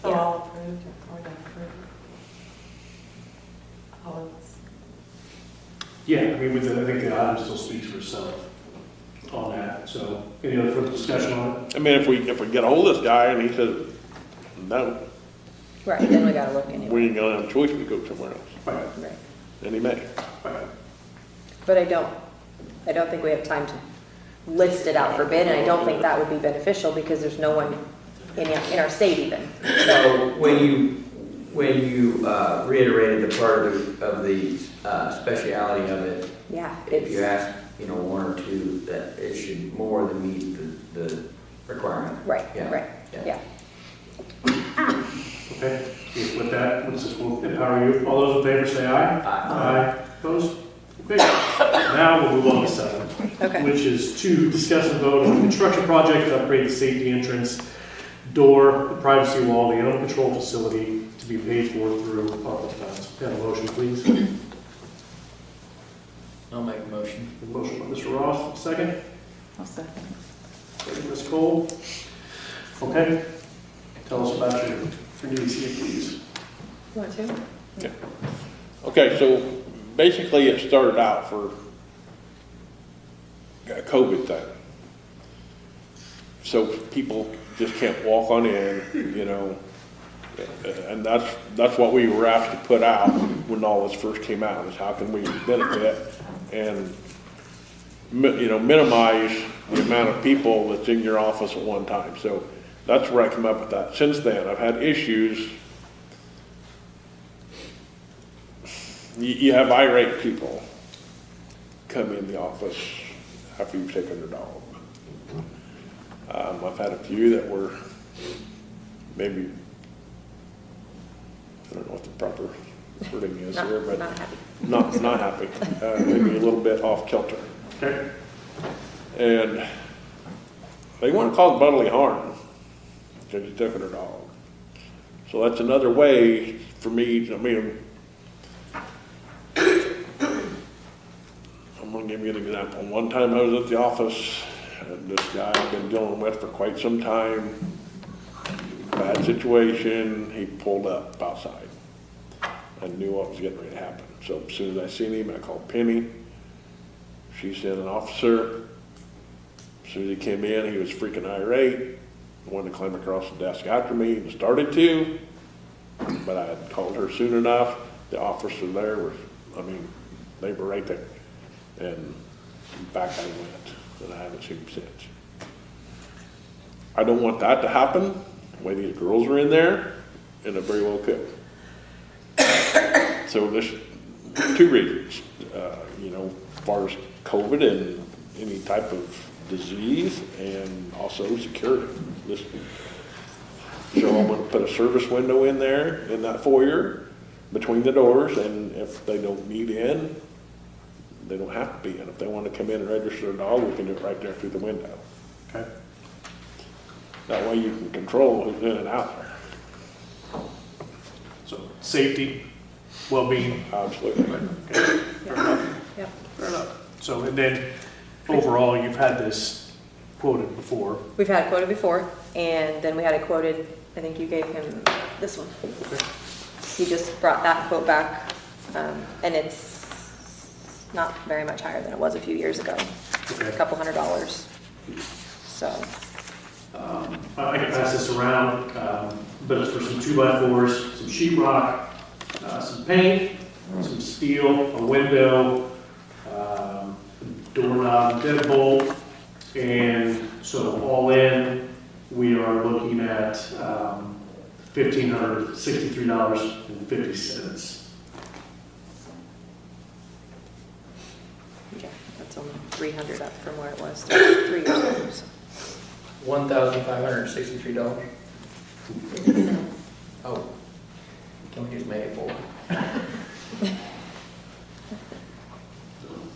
So all approved, or not approved? All of us? Yeah, I mean, I think the item still speaks for itself on that, so any other further discussion on it? I mean, if we get a hold of this guy and he says, no, Right, then we gotta look anyway. we ain't gonna have a choice, we go somewhere else, Right, Right. and he may. right. But I don't think we have time to list it out for bid, and I don't think that would be beneficial because there's no one in our state even. So when you reiterated the part of the speciality of it, Yeah, if you it's, ask, 1 or 2, that it should more than meet the requirement. right, Yeah. right, yeah. Okay, with that, let's just move, empower you. All those in favor say aye. Aye. Opposed? Okay, now we'll move on to 7. Okay. Which is to discuss and vote on a construction project to upgrade the safety entrance, door, the privacy wall, the animal control facility to be paid for through ARPA funds. Have a motion, please. I'll make a motion. A motion by Mr. Ross, second. I'll second. Second, Ms. Cole. Okay, tell us about your needs here, please. You want to? Okay, so basically it started out for a COVID thing. So people just can't walk on in, and that's what we were asked to put out when all this first came out, is how can we benefit and, minimize the amount of people that's in your office at one time. So that's where I come up with that. Since then, I've had issues. You have irate people come in the office after you've taken their dog. I've had a few that were maybe, I don't know what the proper wording is here, but Not happy. not happy. Maybe a little bit off kilter. Okay. And they want to cause bodily harm because you took their dog. So that's another way for me, I'm going to give you an example. One time I was at the office, and this guy I've been dealing with for quite some time, bad situation, he pulled up outside. I knew what was getting ready to happen. So as soon as I seen him, I called Penny. She sent an officer. As soon as he came in, he was freaking irate. He wanted to climb across the desk after me. He started to, but I had called her soon enough. The officer there was, they were right there. And back I went, and I haven't seen him since. I don't want that to happen, the way these girls are in there, and it very well could. So there's 2 reasons, as far as COVID and any type of disease, and also security. So I'm going to put a service window in there, in that foyer, between the doors, and if they don't need in, They don't have to be, and if they want to come in and register their dog, we can do it right there through the window. Okay. That way you can control who's in and out there. So safety, well-being. Absolutely. Okay. Fair enough. Yep. Fair enough. So, and then overall, you've had this quoted before. We've had it quoted before, and then we had it quoted, I think you gave him this one. He just brought that quote back, and it's not very much higher than it was a few years ago. Okay. A couple $100. So, I can pass this around, but it's for some 2x4s, some sheetrock, some paint, some steel, a window, doorknob, deadbolt, and so all in, we are looking at $1,563.50. yeah, that's only 300 up from where it was 3 years ago. So. $1,563. Oh, can we just make it full?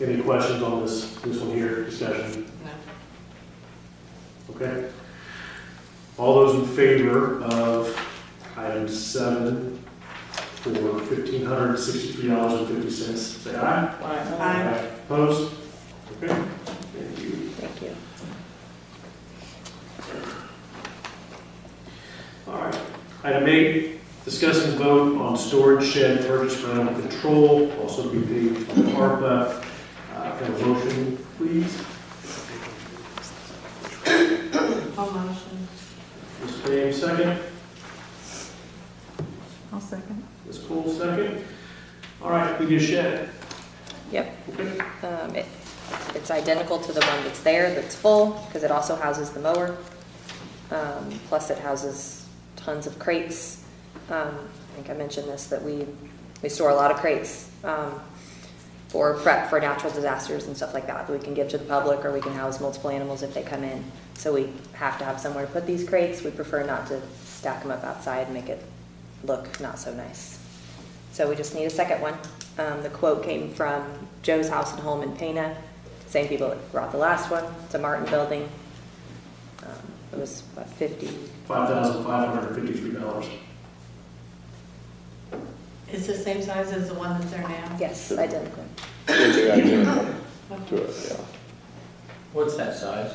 Any questions on this one here, discussion? No. Okay. All those in favor of item 7 for $1,563.50, say aye. Aye. Opposed? Okay. Thank you. Thank you. All right. Item 8, discuss and vote on storage shed purchase for animal control, also be paid from ARPA. Can I have a motion, please? I'll motion. Ms. Pam, second. I'll second. Ms. Cole, second. All right, we need a shed. Yep. Okay. It's identical to the one that's there, that's full, because it also houses the mower. Plus it houses tons of crates. I think I mentioned this, that we store a lot of crates for prep for natural disasters and stuff like that we can give to the public, or we can house multiple animals if they come in. So we have to have somewhere to put these crates. We prefer not to stack them up outside and make it look not so nice. So we just need a second one. The quote came from Joe's House and Home in Pana. Same people that brought the last one. It's a Martin building. It was about $5,553. Is the same size as the one that's there now? Yes, identical. It'd be identical to it, yeah. What's that size?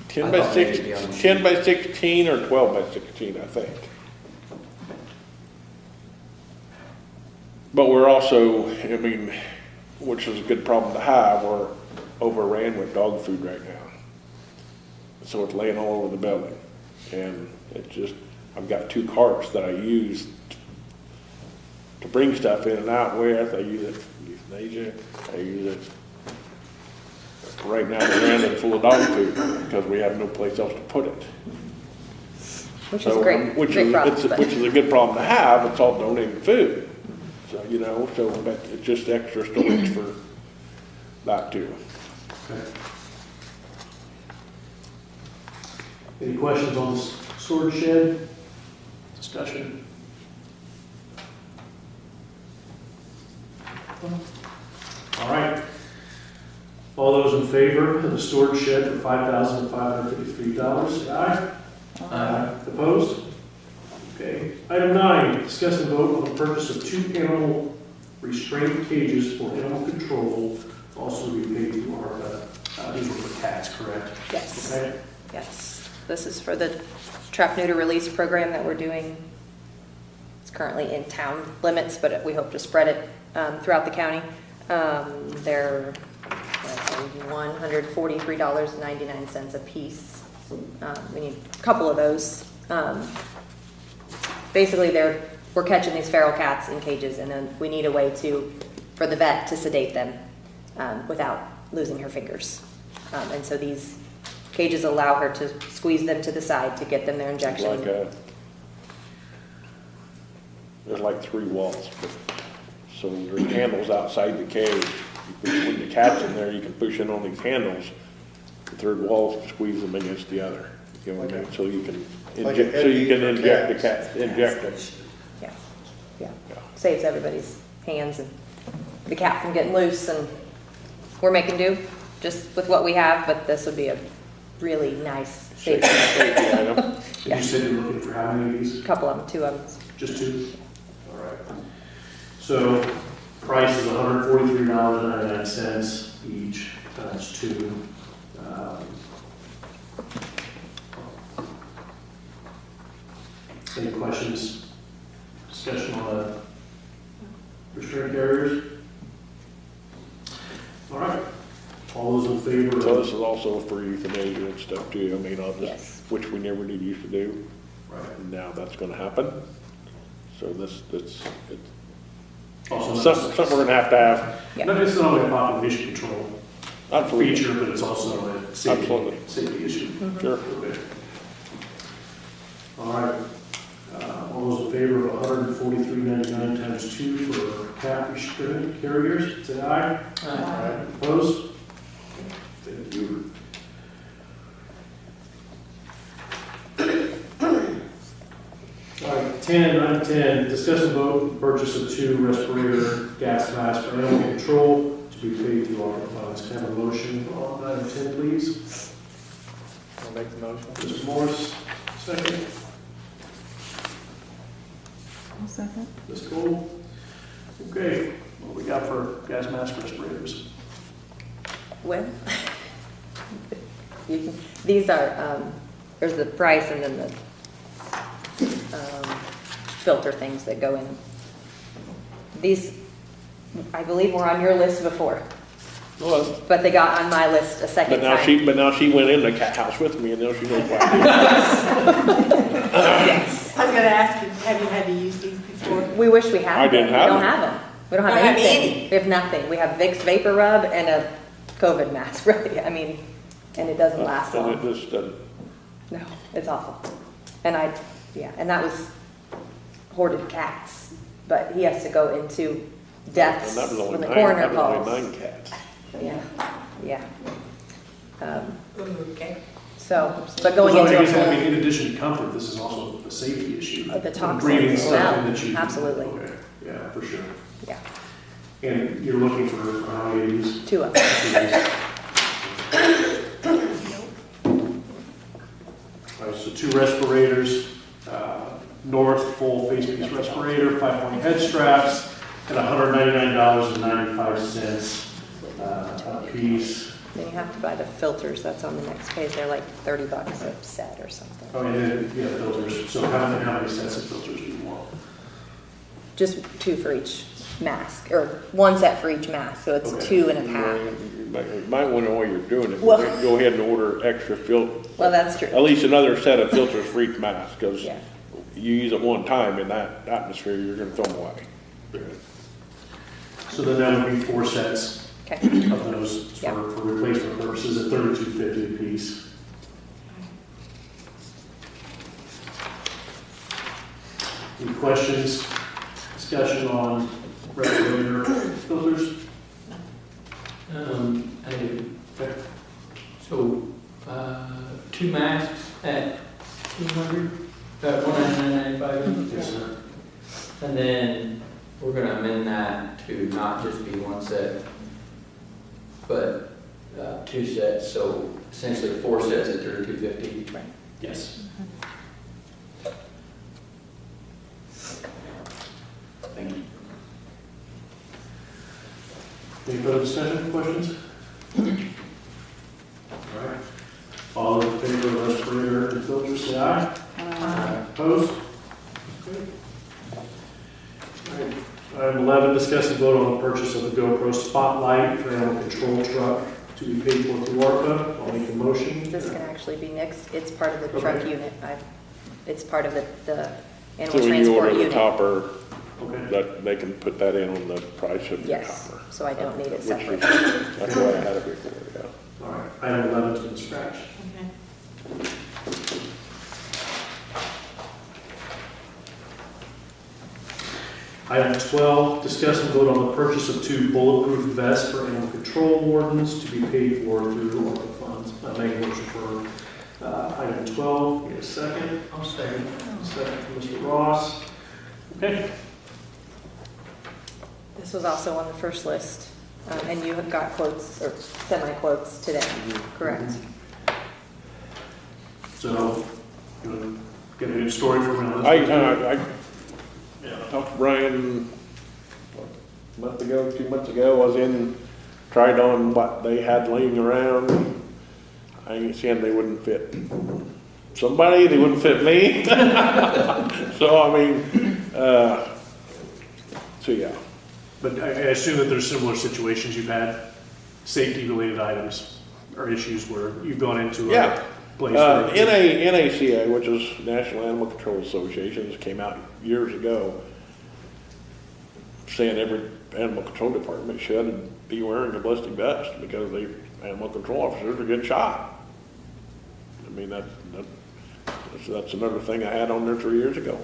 10 I by thought maybe it'd be on the 10 by 16 or 12 by 16, I think. But we're also, I mean, which is a good problem to have, we're overran with dog food right now. So it's laying all over the building. And it just, I've got 2 carts that I use to bring stuff in and out with. I use it in euthanasia, I use it. Right now, we're running full of dog food because we have no place else to put it. Which is great, great problem. Which is a good problem to have. It's all donated food. So, you know, so but it's just extra storage for that too. Okay. Any questions on this storage shed? Discussion? All right. All those in favor of the storage shed for $5,553, say aye. Aye. Opposed? Okay. Item 9, discuss and vote on the purchase of 2 animal restraint cages for animal control, also be paid to ARPA. These were for cats, correct? Yes. Okay. Yes. This is for the trap neuter release program that we're doing. It's currently in town limits, but we hope to spread it throughout the county. They're $143.99 a piece. We need a couple of those. Basically, we're catching these feral cats in cages, and then we need a way for the vet to sedate them without losing her fingers. And so these cages allow her to squeeze them to the side to get them their injection. There's like 3 walls. So there's handles outside the cage. When the cat's in there, you can push in on these handles. The 3rd wall to squeeze them against the other. You know what I mean? So you can inject the cat, inject them. Yeah. Saves everybody's hands and the cat from getting loose, and we're making do just with what we have, but this would be a really nice safety. Did Yeah. you say you're looking for how many of these? Couple of them, 2 of them. Just 2? All right. So price is $143.99 each, times 2. Any questions, discussion on the restraint carriers? All right, all those in favor? So this is also for euthanasia and stuff too, I mean, Yes. which we never did used to do. Right. And now that's gonna happen. So it's Also, something we're gonna have. Yeah. Not just only a population control Absolutely. feature, but it's also a Absolutely. safety issue. Sure. Okay. All right. All those in favor of $143.99 times 2 for cat restraint carriers, say aye. Aye. Opposed? Thank you. All right, 10, 10, discuss and vote purchase of 2 respirator gas masks for animal control to be paid through ARPA funds. Can I have a motion on item 10, please? I'll make the motion. Mr. Morris, second. I'll second. Ms. Cole? Okay, what we got for gas mask respirators? Well, these are, there's the price and then the filter things that go in. These, I believe, were on your list before, Well, but they got on my list a second time. but now she went in the cat house with me and now she knows why. Yes. I was gonna ask you, have you had to use these before? We wish we had I them. didn't have We don't them. have them. We don't have Don't have anything. any. We have nothing. We have Vicks Vapor Rub and a COVID mask, really. I mean, and it doesn't last And it long. just doesn't. No, it's awful. And and that was hoarded cats, but he has to go into deaths And that was only when the 9, coroner that was calls. only 9 cats. Yeah, yeah. Okay. So, but going So I into guess, a I mean, whole, in addition to comfort, this is also a safety issue. the toxins, Breathing smell, something that you. absolutely. Okay, yeah, for sure. Yeah, And you're looking for how many of these? 2 of them. All right, so 2 respirators, North full face piece respirator, 5-point head straps, at $199.95 a piece. Then you have to buy the filters, that's on the next page, they're like $30 a set or something. Oh, and then, yeah, filters. So how many sets of filters do you want? Just 2 for each mask, or 1 set for each mask, so it's Okay. 2 and a pack. You might want to know what you're doing. If Well- you go ahead and order extra filters. Well, that's true. At least another set of filters for each mask, because Yeah. you use it one time in that atmosphere, you're going to throw them away. So then that would be 4 sets Okay. of those Yeah. for replacement purposes at $32.50 a piece. Any questions, discussion on respirator filters? I do. Okay. So, 2 masks at 200, $199.95. Yes, sir. And then we're gonna amend that to not just be 1 set, but 2 sets, so essentially 4 sets at $32.50. Right. Yes. Thank you. Any further discussion, questions? All right. All in favor of respirator and filters, say aye. Opposed? Okay. All right. Item 11, discuss and vote on the purchase of the GoPro Spotlight for animal control truck to be paid for through ARPA. I'll make a motion. This can actually be next, it's part of the Okay. truck unit. It's part of the So animal when you transport order the unit. topper, Okay. that, they can put that in on the price of the Yes, topper. so I don't need it Which separate. is- That's why I had it before, yeah. All right. Item 11 has been scratched. Okay. Item 12, discuss and vote on the purchase of 2 bulletproof vests for animal control wardens to be paid for through ARPA funds. I make a motion for item 12. Need a second? I'll second. Second from Mr. Ross. Okay. This was also on the first list, and you have got quotes, or semi-quotes today, correct? So, you want to get a good story from him? I talked to Brian, a month ago, 2 months ago, was in, tried on what they had laying around. I ain't saying they wouldn't fit somebody, they wouldn't fit me. So, I mean, so yeah. But I assume that there's similar situations you've had, safety-related items or issues where you've gone into Yeah. a place where... NACA, which is National Animal Control Association, came out years ago saying every animal control department should be wearing a ballistic vest because the animal control officers are getting shot. I mean, that's another thing I had on there 3 years ago.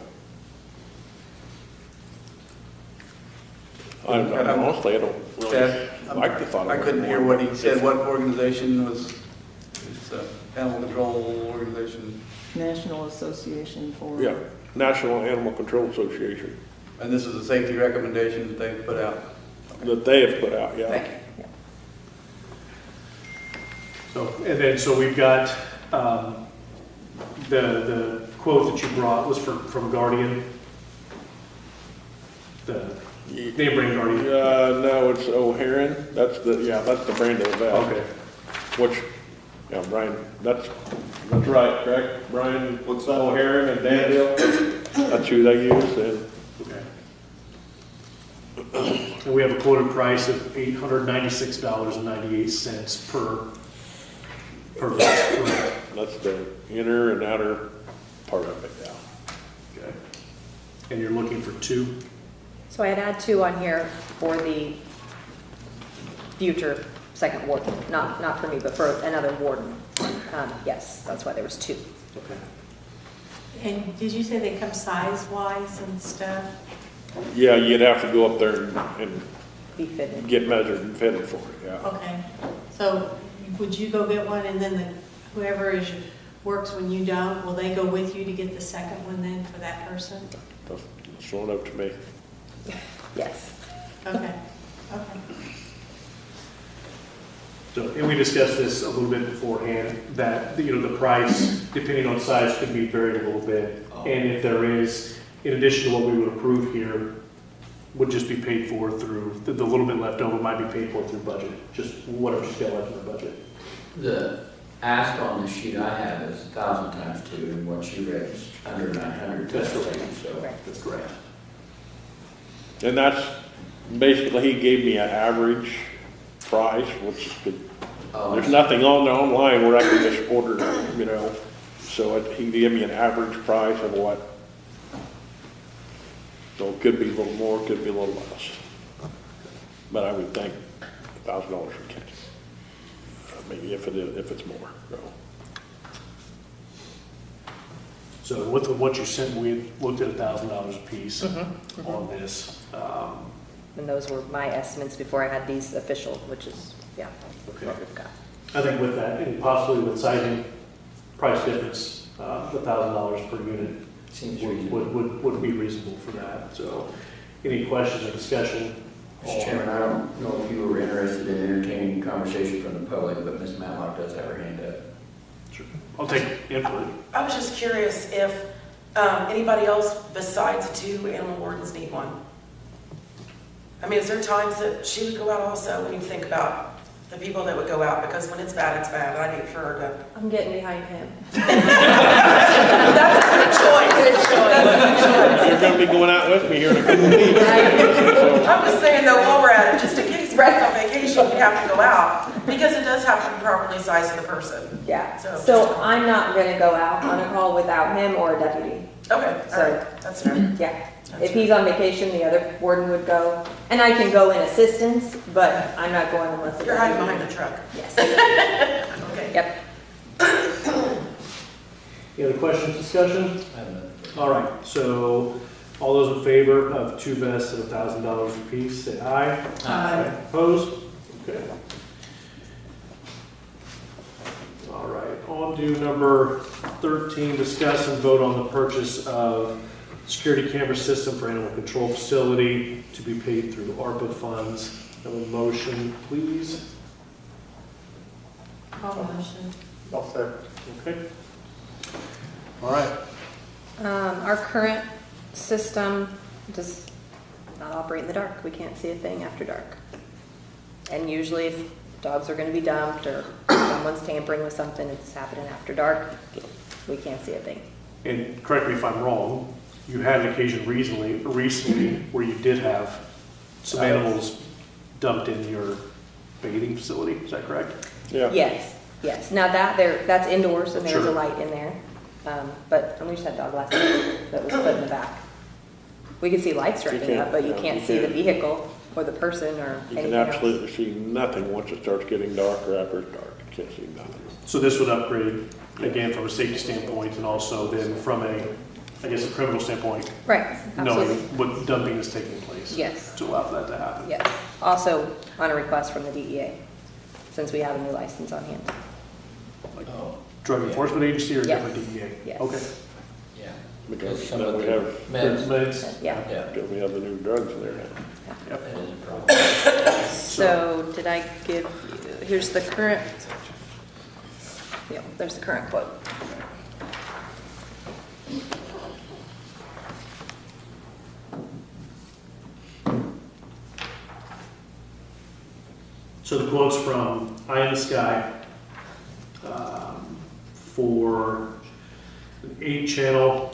Honestly, I don't really like the thought of I it. couldn't hear what he said. What organization was, it's animal control organization? National Association for. Yeah, National Animal Control Association, And this is a safety recommendation that they put out? that they have put out, yeah. So, and then, so we've got, the quote that you brought was from Guardian. The name brand Guardian. No, it's O'Haron, that's the brand of the vest. Okay. Which, yeah, Brian, that's right, correct? Brian, what's that, O'Haron and Danville? That's who they use, and Okay. And we have a quoted price of $896.98 per vest. Correct. that's the inner and outer part of it, yeah. Okay. And you're looking for 2? So I'd add 2 on here for the future second warden, not for me, but for another warden. Yes, that's why there was 2. Okay. And did you say they come size-wise and stuff? Yeah, you'd have to go up there and Be fitted. get measured and fitted for it, yeah. Okay, so would you go get one, and then whoever works when you don't, will they go with you to get the second one then for that person? That's thrown up to me. Yes. Okay. So, and we discussed this a little bit beforehand, that, the price, depending on size, could be varied a little bit. And if there is, in addition to what we would approve here, would just be paid for through, the little bit left over might be paid for through budget, just whatever she's got left in the budget. The ask on the sheet I have is 1,000 times 2, and what she read is under 900 times 2, so. That's correct. And that's, basically, he gave me an average price, which is good. There's nothing on there online where I can just order, so he gave me an average price of what. So it could be a little more, could be a little less. But I would think $1,000 would catch it. Maybe if it's more, so. So with what you sent, we had looked at $1,000 a piece on this. And those were my estimates before I had these official, which is, Okay. what we've got. I think with that, and possibly with sizing price difference, the $1,000 per unit Seems reasonable. would be reasonable for that. So, any questions or discussion? Mr. Chairman, I don't know if you were interested in entertaining conversation from the public, but Ms. Matlock does have her hand up. Sure. I'll take input. I was just curious if anybody else besides 2 animal wardens need one? I mean, is there times that she would go out also when you think about the people that would go out? Because when it's bad, I'd hate for her to. I'm getting behind him. That's a good choice. You're gonna be going out with me here in a couple of weeks. I'm just saying though, while we're at it, just in case Brett's on vacation, we have to go out, because it does have to be properly sized to the person. Yeah, So- so I'm not gonna go out on a call without him or a deputy. Okay, So- all right, that's fair. Yeah, if he's on vacation, the other warden would go, and I can go in assistance, but I'm not going unless. the You're hiding deputy- behind the truck. Yes, Okay. yep. Any other questions, discussion? All right, so all those in favor of 2 vests at $1,000 apiece, say aye. Aye. Opposed? Okay. All right, on to number 13, discuss and vote on the purchase of security camera system for animal control facility to be paid through ARPA funds. Have a motion, please. I'll motion. I'll second. Okay. All right. Our current system does not operate in the dark. We can't see a thing after dark. And usually if dogs are going to be dumped or someone's tampering with something, it's happening after dark, we can't see a thing. And correct me if I'm wrong, you had an occasion recently where you did have some animals dumped in your bathing facility, is that correct? Yeah. Yes. Now that's indoors and there's Sure. a light in there. But we just had dog last night that was put in the back. We can see lights shining up, but you can't see the vehicle or the person or You anything can else. absolutely see nothing once it starts getting darker. After it's dark, you can't see nothing. So this would upgrade, again, from a safety standpoint and also then from a criminal standpoint, Right, knowing absolutely. what dumping is taking place. Yes. To allow for that to happen. Yes. Also on a request from the DEA, since we have a new license on hand. Like drug enforcement agency or Yes. different DEA? Yes. Okay. Yeah. Because Some now of we the have, meds, Meds. Yeah. yeah, because we have the new drugs in there now. that is a problem. So did I give you, here's the current, yeah, there's the current quote. So the quote's from Eye in the Sky for an 8-channel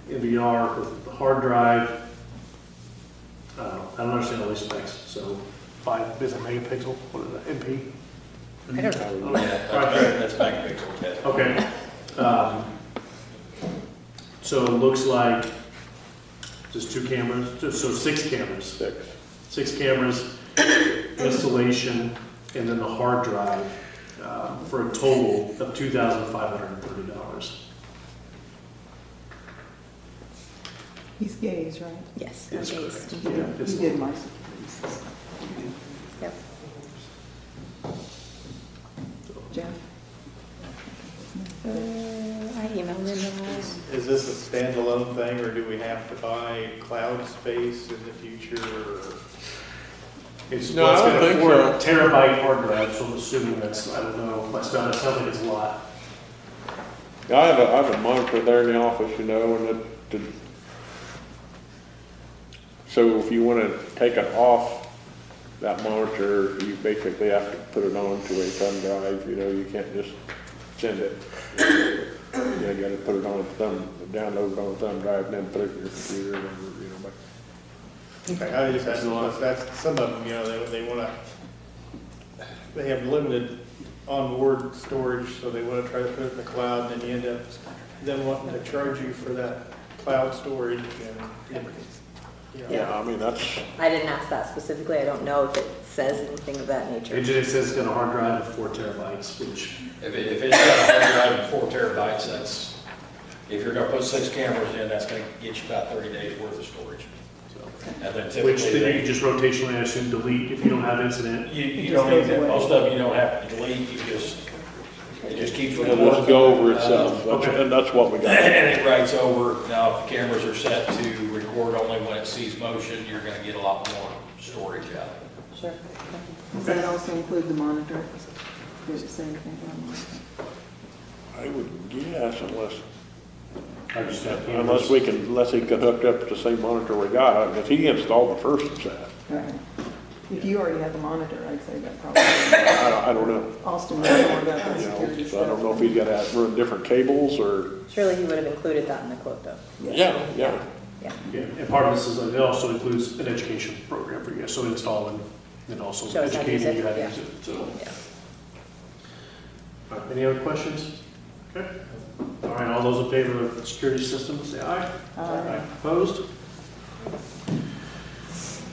NVR with hard drive. I don't understand all these specs. So 5 megapixel, what is that, MP? I don't know. That's megapixel. Okay. So it looks like just 2 cameras, so 6 cameras. 6 cameras, installation, and then the hard drive for a total of $2,530. He's gays, right? Yes. Yes, okay. correct. He Yeah, did- it's- he did my security. Yep. Jeff? I emailed him that. Is this a standalone thing, or do we have to buy cloud space in the future? Or It's, No, well, it's I don't got a think 4 so. terabyte hard drive, so I'm assuming that's, I don't know, it sounds like it's a lot. I have a monitor there in the office, you know, and so if you want to take it off that monitor, you basically have to put it onto a thumb drive, you know, you can't just send it. You gotta put it on a download it on a thumb drive, and then put it in your computer, and, you know, but I just asked, because that's, some of them, you know, they want to, they have limited onboard storage, so they want to try to put it in the cloud, and then you end up them wanting to charge you for that cloud storage, and, you know. yeah, I mean, that's, I didn't ask that specifically. I don't know if it says anything of that nature. It just says it's got a hard drive of 4 terabytes, which, If it's got a hard drive of 4 terabytes, that's, if you're gonna put 6 cameras in, that's gonna get you about 30 days worth of storage. And then which typically, then you can just rotationally, I assume, delete if you don't have incident. you don't need that, most of them you don't have to delete, it just keeps it'll recording. just go over itself, Okay. and that's what we got. And it writes over. Now, if the cameras are set to record only when it sees motion, you're gonna get a lot more storage out of it. Sure. Does that also include the monitor? Did it say anything about the monitor? I would guess I just got unless he can hook up to the same monitor we got, if he installed the first set, Right. If you already have the monitor, I'd say that probably, I don't know. Austin knows more about that You know, security so I don't know if stuff. he's got to run different cables or, Surely he would have included that in the quote, though. yeah. Yeah. Yeah, and part of this is, it also includes an education program for you, so installing and also Shows how to use educating it, you how to yeah. use it, so. Yeah. All right, any other questions? Okay. All right, all those in favor of the security system, say aye. Aye. Opposed?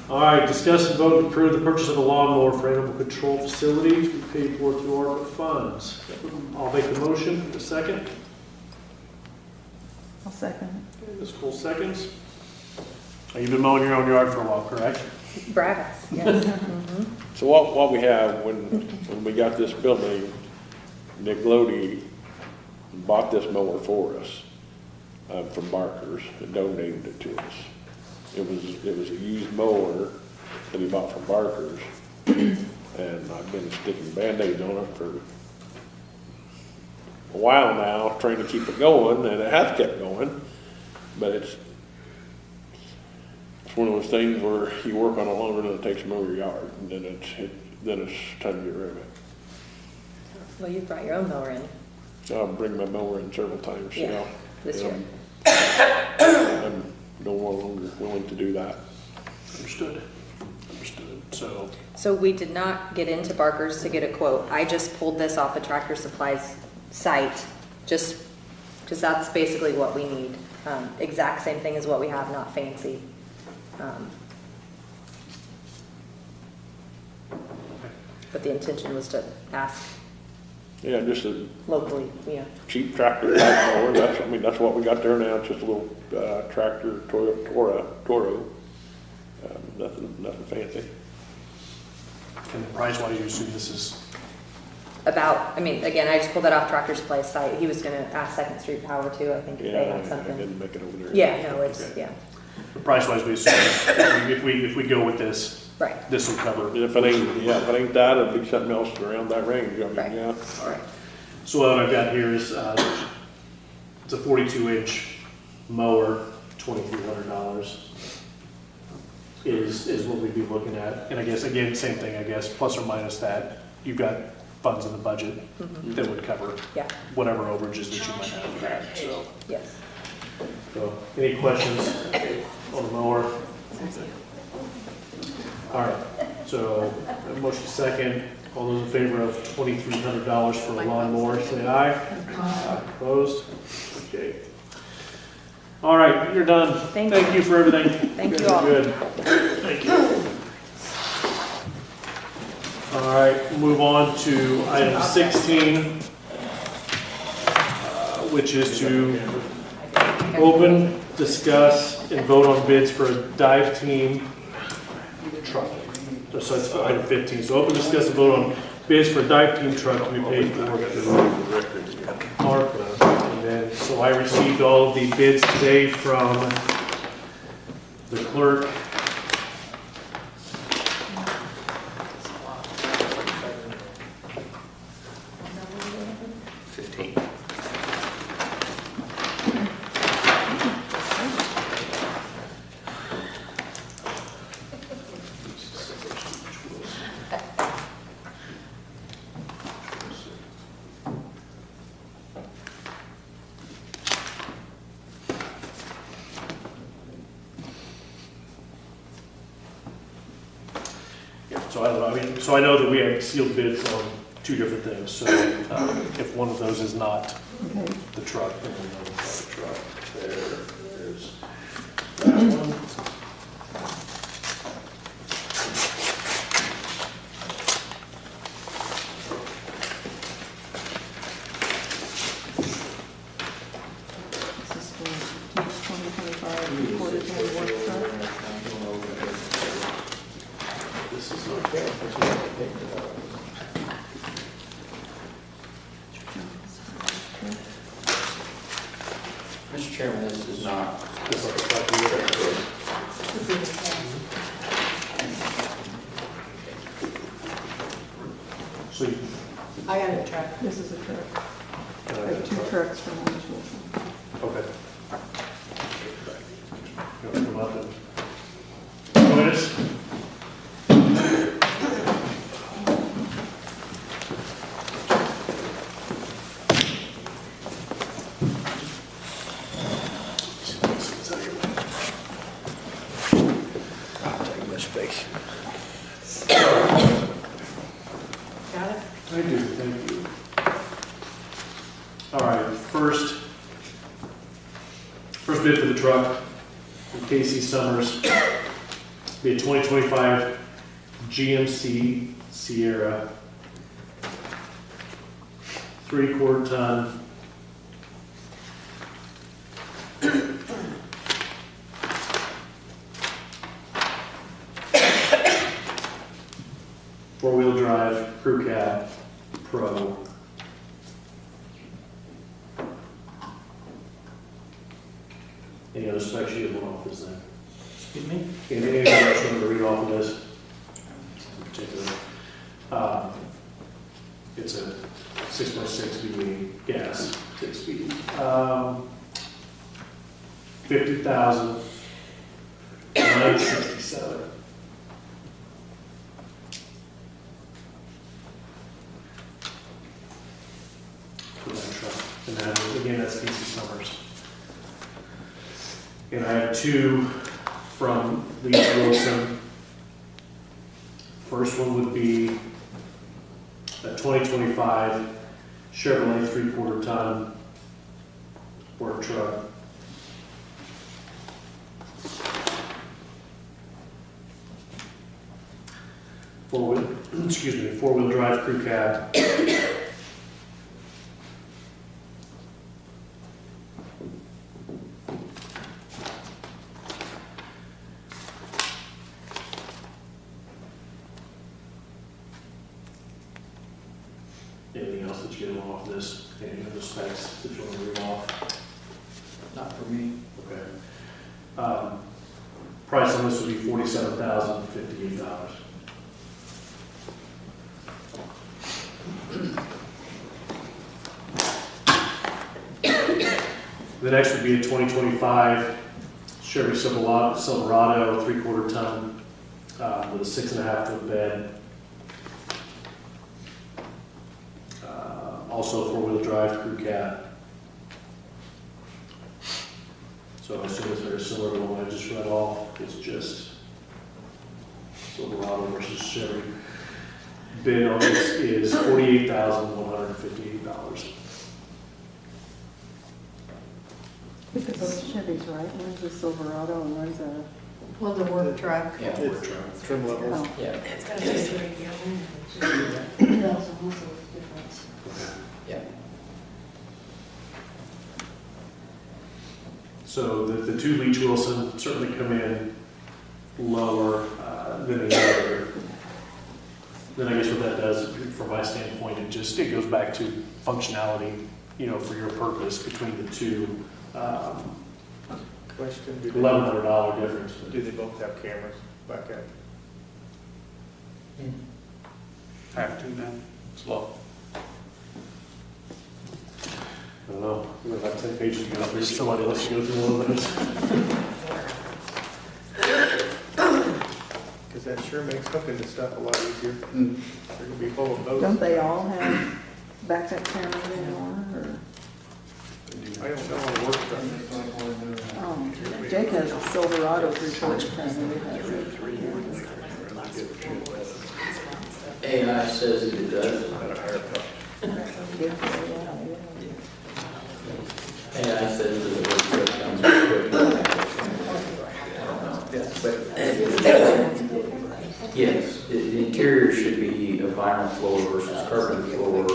All right, discuss and vote to approve the purchase of a lawnmower for animal control facility to be paid for through ARPA funds. I'll make the motion, a second. I'll second Okay, Ms. Cole seconds. You've been mowing your own yard for a while, correct? Brad has, yes. Mhm. So what we have, when we got this building, Nick Lodi bought this mower for us. from Barker's and donated it to us. It was a used mower that he bought from Barker's, and I've been sticking Band-Aids on it for a while now, trying to keep it going, and it has kept going, but it's one of those things where you work on it longer than it takes to mow your yard, and then it's time to get rid of it. Well, you brought your own mower in. I'll bring my mower in several times, you Yeah, know. this year. I'm no longer willing to do that. Understood. So we did not get into Barker's to get a quote. I just pulled this off the Tractor Supply's site, just because that's basically what we need. Exact same thing as what we have, not fancy. But the intention was to ask Yeah, just a locally, yeah. cheap tractor type mower. That's what we got there now. It's just a little tractor Toro. Nothing fancy. And price-wise, you assume this is, Again, I just pulled that off Tractor Supply's site. He was gonna ask Second Street Power too, I think if they Yeah, had I something. didn't make it over there. Yeah, no, it's, Okay. yeah, the price-wise, we assume, if we go with this, right. this will cover. If it ain't that, it'll be something else around that range. I mean, Right. yeah. All right. So what I've got here is, it's a 42-inch mower, $2,300 is what we'd be looking at. And I guess, again, same thing, I guess, plus or minus that, you've got funds in the budget that would cover Yeah, whatever overages that you might have for that, so. yes. So, any questions on the mower? All right, so, a motion second, all those in favor of $2,300 for a lawnmower, say aye. Opposed? Okay. All right, you're done. Thank Thank you for everything. Thank guys you are all. Good. Thank you. All right, move on to item 16, which is to open, discuss, and vote on bids for a dive team truck. So it's item 15. So open, discuss, and vote on bids for a dive team truck to be paid for through ARPA. And then, so I received all of the bids today from the clerk. So I know that we have sealed bids on two different things, so if one of those is not the truck, then we know it's not the truck. There's that one. This is for 2025 quarter-time work truck. This is Mr. Chairman, this is not. this is the truck we were- So you I got a truck. This is a truck. can I I have have a two truck? trucks from Orange Wilson. Okay. You want to come up and join us? Got it? I do, thank you. All right, first bid for the truck from Casey Summers, be a 2025 GMC Sierra, 3/4 ton. Four-wheel drive, crew cab, pro. Any other specs you want off this thing? Excuse me? Anything else you want to read off of this? In particular. It's a 6.6 V8 gas, 6 speed. 50,967. For that truck. And that, again, that's DC Summers. And I have two from Lee Wilson. First one would be a 2025 Chevrolet 3/4 ton work truck. Four-wheel drive crew cab. Anything else that you get off this? Any other specs that you want to read off? Not for me. Okay. Price on this would be $47,058. The next would be a 2025 Chevy Silverado 3/4 ton with a 6.5 foot bed. Also a four-wheel drive crew cab. So I assume it's very similar to the one I just read off. It's just Silverado versus Chevy. Bid on this is $48,158. Because those Chevys, right? Where's the Silverado and where's the? Well, the work truck. Yeah, It's trim levels. Oh. yeah, It's got to be so yeah. So the two Leach Wilson certainly come in lower than the other. Then I guess what that does, from my standpoint, it goes back to functionality, for your purpose between the two. Question, $1,100 difference. do they both have cameras back at? Have to now. Slow. I don't know, we have about 10 pages to go through, somebody lets you go through one of those. Because that sure makes hooking this stuff a lot easier. They're gonna be full of those. Don't they all have backup cameras anymore, or? I don't know on the work truck. Jake has a Silverado 3/4 ton, and it has AI says that it does. AI says that the work truck comes quick. Yes, the interior should be a vinyl floor versus carpet floor,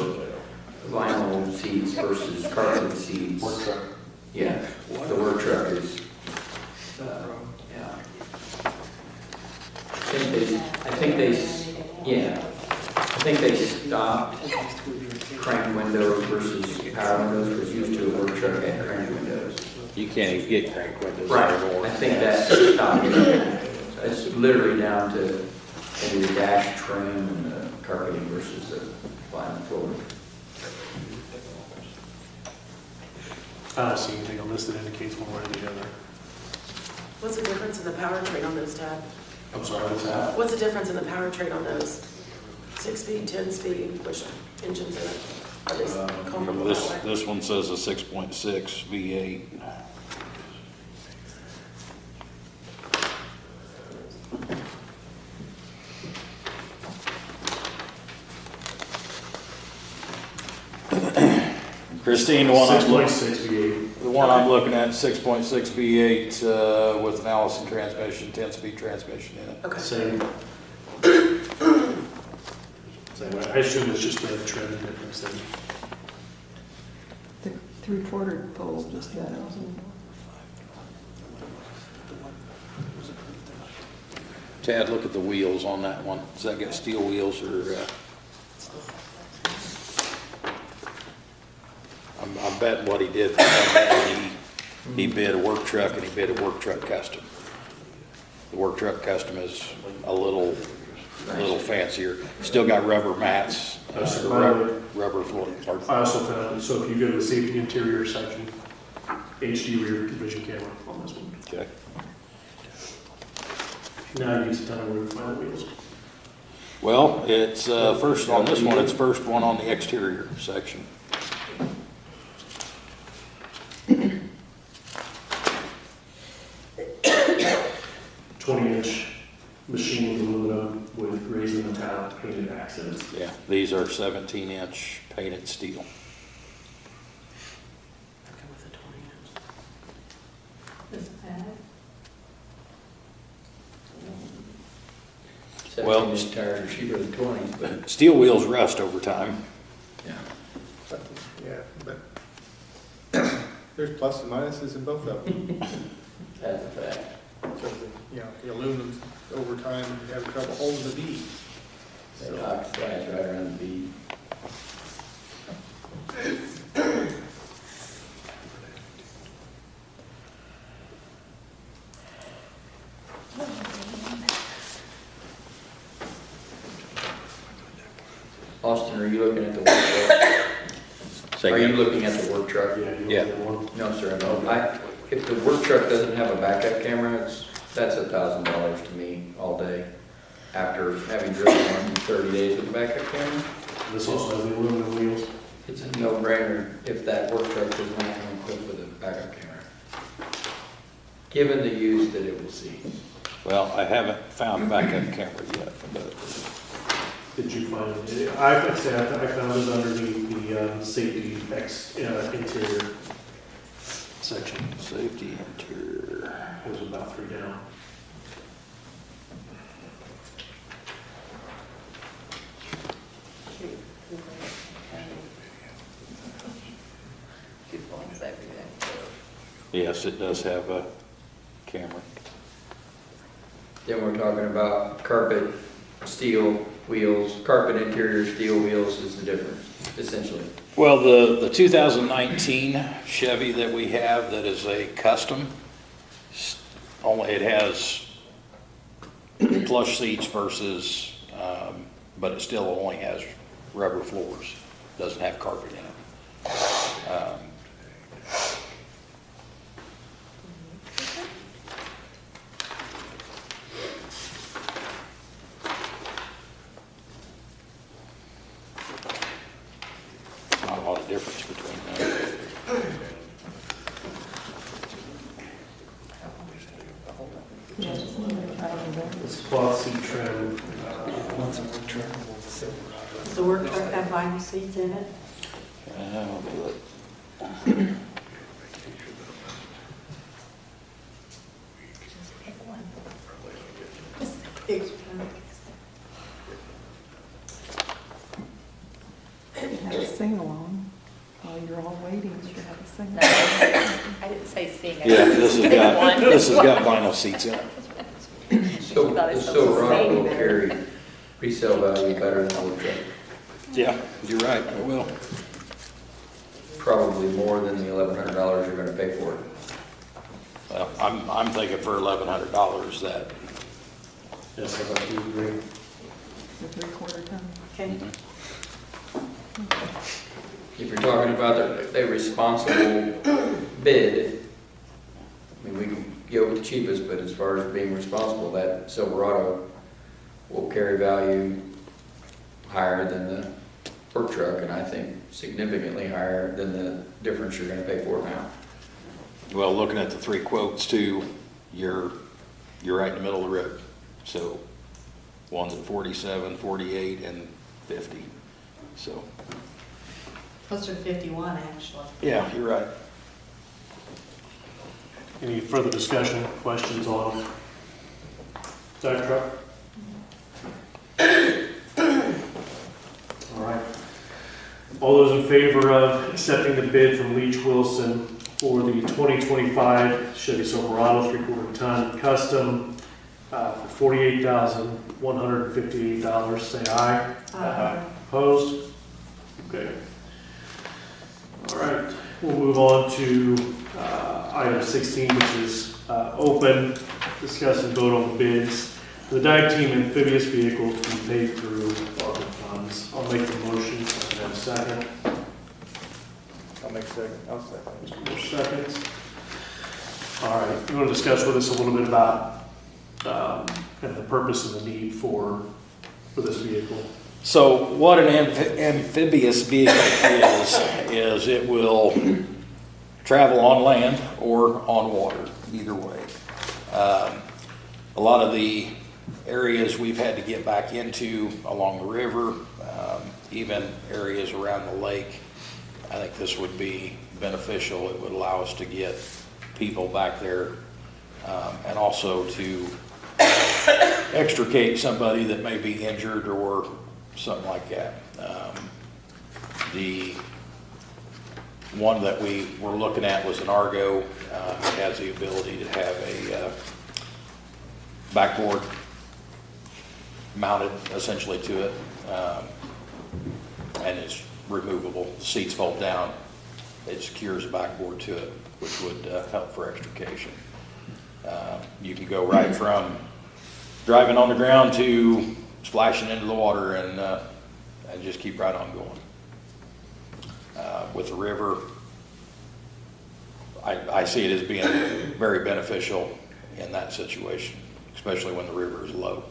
vinyl seats versus carpet seats. Work truck. Yeah, the work truck is, yeah. I think they stopped crank windows versus power windows, was used to a work truck at crank windows. You can't even get crank windows Right, anymore. I think that stopped. It's literally down to maybe the dash trim and the carpeting versus the vinyl floor. I don't see anything on this that indicates one way or the other. What's the difference in the powertrain on those, Tad? I'm sorry, what's that? What's the difference in the powertrain on those? 6-speed, 10-speed, which engines are they? Are they comparable that way? This one says a 6.6 V8. Christine, the one I'm looking, 6.6 V8. the one I'm looking at, 6.6 V8 with an Allison transmission, 10-speed transmission in it. Okay. Same. Same way. I assume it's just a trim difference then. the 3/4 pole just got it. Tad, look at the wheels on that one. Does that got steel wheels or? I bet what he did, he He bid a work truck and he bid a work truck custom. The work truck custom is a little fancier. Still got rubber mats, rubber floor. I also found, so if you go to the safety interior section, HD rear vision camera on this one. Okay. Now you use a ton of room for my wheels. Well, it's, first on this one, it's first one on the exterior section. 20-inch machined aluminum with raised metallic painted accents. Yeah, these are 17-inch painted steel. Come with a 20 inch. This pad. 17-inch tires are cheaper than 20, but Steel wheels rust over time. yeah. Yeah, but there's plus and minuses in both of them. That's a fact. So, the aluminum, over time, you have trouble holding the bead. That ox slides right around the bead. Austin, are you looking at the work truck? Say Are you again? looking at the work truck? Yeah. No, sir, I don't. If the work truck doesn't have a backup camera, that's $1,000 to me all day. After having driven one 30 days with a backup camera, This also has the aluminum wheels. it's a no-brainer if that work truck does not come equipped with a backup camera. Given the use that it will see. Well, I haven't found a backup camera yet, but Did you find it? I found it underneath the safety interior section. safety interior. It was about 3 down. Yes, it does have a camera. Then we're talking about carpet, steel wheels, carpet interior steel wheels is the difference, essentially. Well, the 2019 Chevy that we have that is a custom, only it has plush seats versus, but it still only has rubber floors, doesn't have carpet in it. Not a lot of difference between them. It's cloth seat trim. Does the work truck have vinyl seats in it? Have a sing-along while you're all waiting. You should have a sing-along. I didn't say sing. Yeah, this has got vinyl seats in it. So the Silverado will carry resale value better than a work truck. Yeah, you're right, it will. Probably more than the $1,100 you're gonna pay for it. Well, I'm thinking for $1,100 that, Yes, I about you agree. The 3/4 ton. Okay. If you're talking about a responsible bid, I mean, we can go with the cheapest, but as far as being responsible, that Silverado will carry value higher than the work truck, and I think significantly higher than the difference you're gonna pay for it now. well, looking at the 3 quotes too, you're right in the middle of the road. So one's at 47, 48, and 50. So, Closer to 51, actually. yeah, you're right. Any further discussion, questions on that truck? All right. All those in favor of accepting the bid from Leach Wilson for the 2025 Chevy Silverado 3/4 ton custom for $48,158, say aye. Aye. Opposed? Okay. All right, we'll move on to item 16, which is open, discuss and vote on bids. The dive team amphibious vehicle to be paid through ARPA funds. I'll make the motion. I can have a second. I'll make a second. I'll second. Your seconds. All right, you want to discuss with us a little bit about kind of the purpose and the need for this vehicle? So what an amphibious vehicle is it will travel on land or on water, either way. A lot of the areas we've had to get back into along the river, even areas around the lake, I think this would be beneficial. It would allow us to get people back there, and also to extricate somebody that may be injured or something like that. The one that we were looking at was an Argo. It has the ability to have a backboard mounted essentially to it, and it's removable. The seats fold down. It secures a backboard to it, which would help for extrication. You can go right from driving on the ground to splashing into the water and just keep right on going. With the river, I see it as being very beneficial in that situation, especially when the river is low.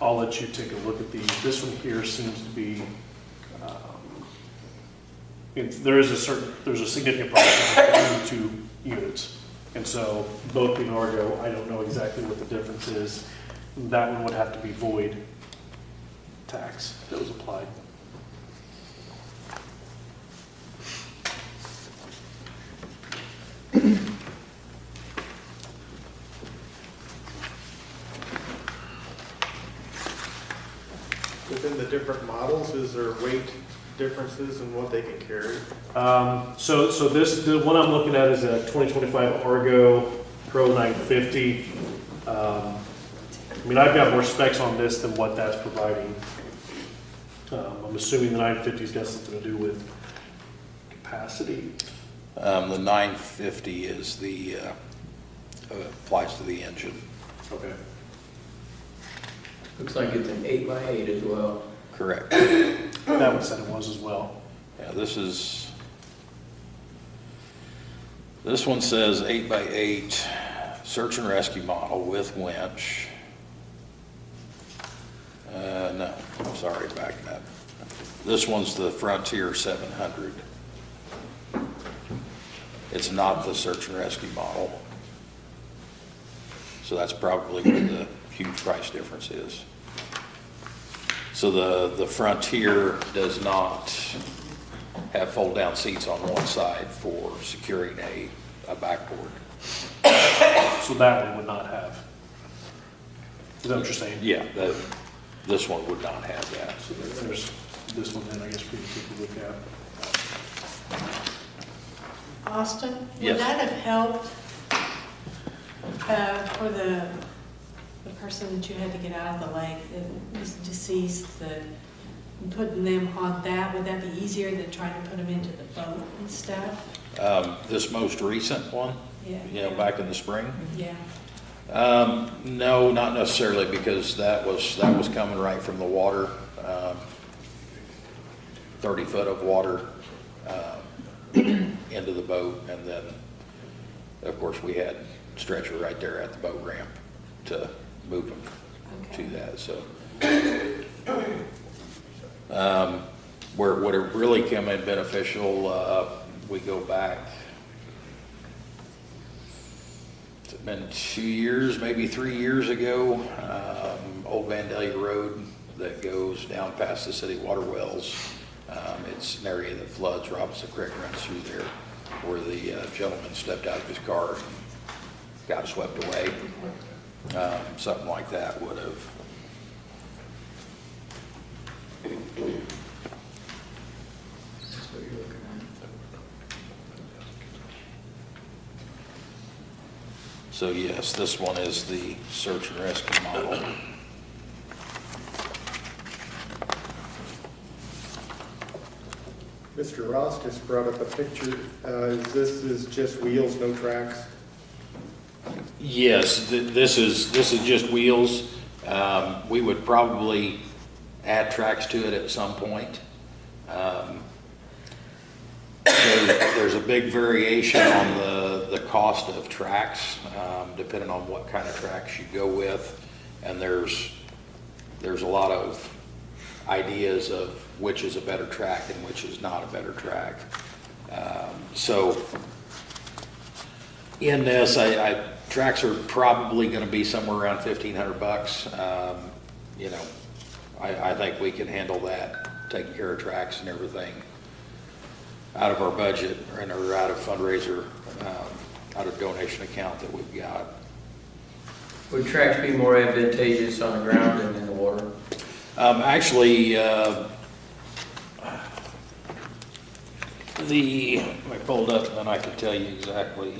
I'll let you take a look at these. This one here seems to be, there's a significant price between the two units. And so both being Argo, I don't know exactly what the difference is. That one would have to be void tax that was applied. Within the different models, is there weight differences in what they can carry? So the one I'm looking at is a 2025 Argo Pro 950. I mean, I've got more specs on this than what that's providing. I'm assuming the 950's got something to do with capacity. The 950 is the, applies to the engine. Okay. Looks like it's an 8x8 as well. Correct. That one said it was as well. Yeah, this one says 8x8 search and rescue model with winch. No, I'm sorry, backing up. This one's the Frontier 700. It's not the search and rescue model. So that's probably where the huge price difference is. So the Frontier does not have fold-down seats on one side for securing a backboard. So that one would not have. Is that what you're saying? Yeah, this one would not have that. So there's this one then, I guess, for you to take a look at. Austin, Yes. would that have helped for the person that you had to get out of the lake that was deceased, putting them on that? Would that be easier than trying to put them into the boat and stuff? This most recent one, Yeah. back in the spring? Yeah. No, not necessarily, because that was coming right from the water, 30 foot of water into the boat, and then, of course, we had stretcher right there at the boat ramp to move them to that. So, where it would have really come in beneficial, we go back. It's been 2 years, maybe 3 years ago, Old Vandalia Road that goes down past the city water wells. It's an area that floods. Robinson Creek runs through there, where the gentleman stepped out of his car and got swept away. Something like that would have. That's what you're looking at. So yes, this one is the search and rescue model. Mr. Ross just brought up a picture. This is just wheels, no tracks? Yes, this is just wheels. We would probably add tracks to it at some point. There's a big variation on the cost of tracks, depending on what kind of tracks you go with. And there's a lot of ideas of which is a better track and which is not a better track. So in this, tracks are probably going to be somewhere around $1,500. You know, I think we can handle that, taking care of tracks and everything out of our budget or out of fundraiser, out of donation account that we've got. Would tracks be more advantageous on the ground than in the water? Actually, I pulled up and then I can tell you exactly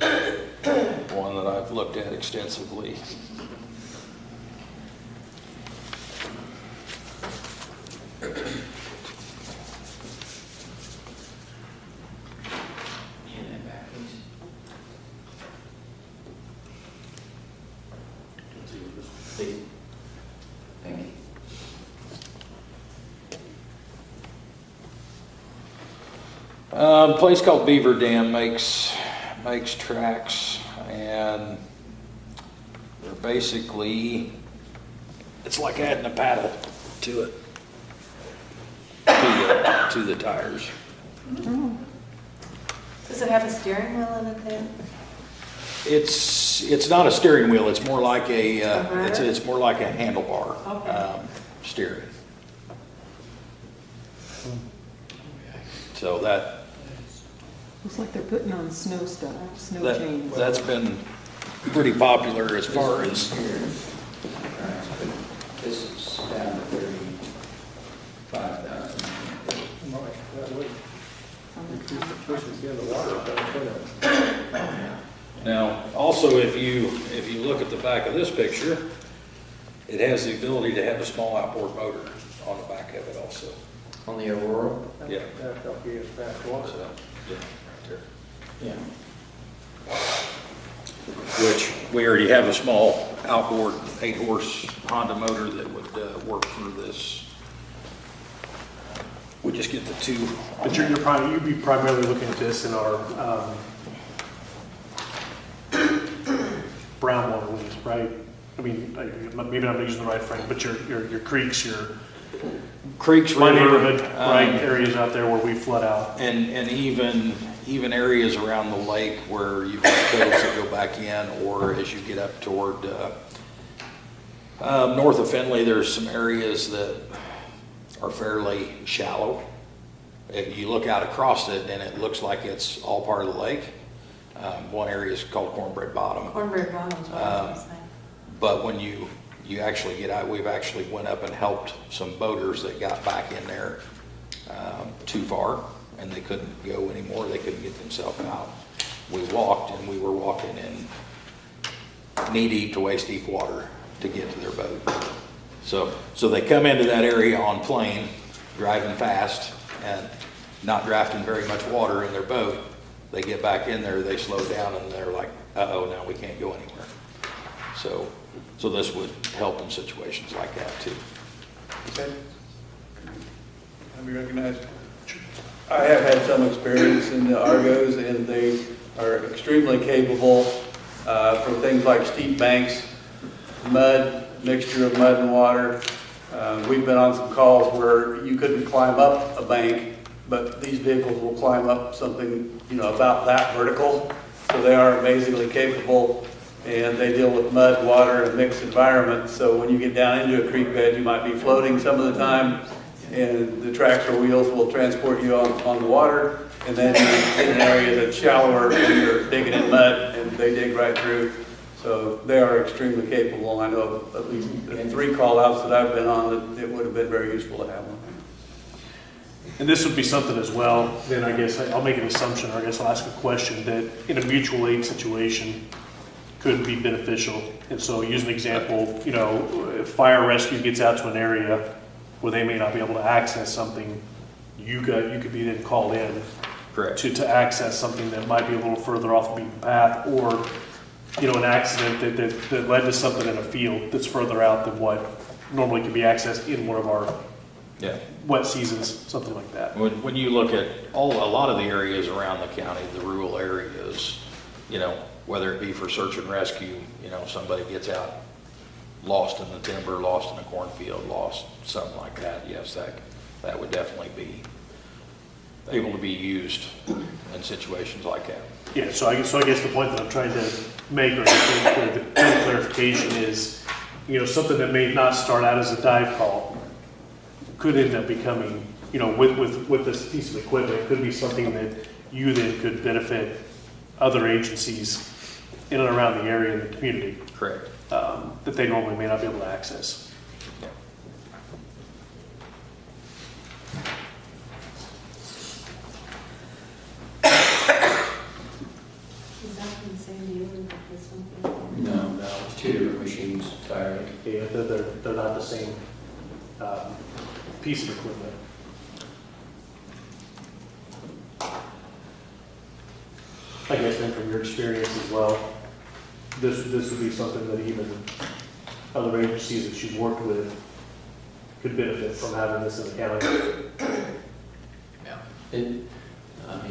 one that I've looked at extensively. Thank you. A place called Beaver Dam makes tracks, and they're basically, it's like adding a paddle to it, to the tires. Does it have a steering wheel in it then? It's not a steering wheel. It's more like a rudder? it's more like a handlebar Okay. steering. So that Looks like they're putting on snow stuff, snow chains. that's been pretty popular as far as This is down to 35,000. Efficiency in the water, that's what now. Also, if you look at the back of this picture, it has the ability to have a small outboard motor on the back of it also. On the Aurora? Yeah. that'll be in fast water. So, yeah, right there. Yeah. Which we already have a small outboard 8-horse Honda motor that would work for this. We just get the two. But you'd be primarily looking at this in our brown water lanes, right? I mean, maybe I'm not using the right frame, but your creeks, my neighborhood, right, areas out there where we flood out. And even areas around the lake where you've got coves that go back in, or as you get up toward north of Findlay, there's some areas that are fairly shallow. If you look out across it and it looks like it's all part of the lake. One area is called Cornbread Bottom. Cornbread Bottom's what I was saying. But when you actually get out, we've actually went up and helped some boaters that got back in there too far, and they couldn't go anymore. They couldn't get themselves out. We walked, and we were walking in knee-deep to waist-deep water to get to their boat. So they come into that area on plane, driving fast, and not drafting very much water in their boat. They get back in there, they slow down, and they're like, uh-oh, now we can't go anywhere. So this would help in situations like that too. Okay. Let me recognize. I have had some experience in the Argos, and they are extremely capable for things like steep banks, mud, mixture of mud and water. We've been on some calls where you couldn't climb up a bank, but these vehicles will climb up something, about that vertical. So they are amazingly capable, and they deal with mud, water, and mixed environments. So when you get down into a creek bed, you might be floating some of the time, and the tractor wheels will transport you on the water. And then you get in an area that's shallower, and you're digging in mud, and they dig right through. So they are extremely capable. I know of at least 3 call-outs that I've been on that it would have been very useful to have one. And this would be something as well, then I guess I'll make an assumption, or I guess I'll ask a question, that in a mutual aid situation could be beneficial. And so use an example, if fire rescue gets out to an area where they may not be able to access something, you could be then called in Correct. to access something that might be a little further off the beaten path, or, you know, an accident that led to something in a field that's further out than what normally can be accessed in one of our Yeah. wet seasons, something like that. When you look at a lot of the areas around the county, the rural areas, you know, whether it be for search and rescue, you know, somebody gets out lost in the timber, lost in a cornfield, lost, something like that, yes, that would definitely be able to be used in situations like that. Yeah, so I guess the point that I'm trying to make, or the clarification is, you know, something that may not start out as a dive call could end up becoming, you know, with this piece of equipment, could be something that you then could benefit other agencies in and around the area in the community. Correct. That they normally may not be able to access. Yeah. Is that from the same dealer that this one? No, it's two different machines entirely. Yeah, they're not the same piece of equipment. I guess then from your experience as well, this would be something that even other agencies that you've worked with could benefit from having this in the county. Yeah. I mean,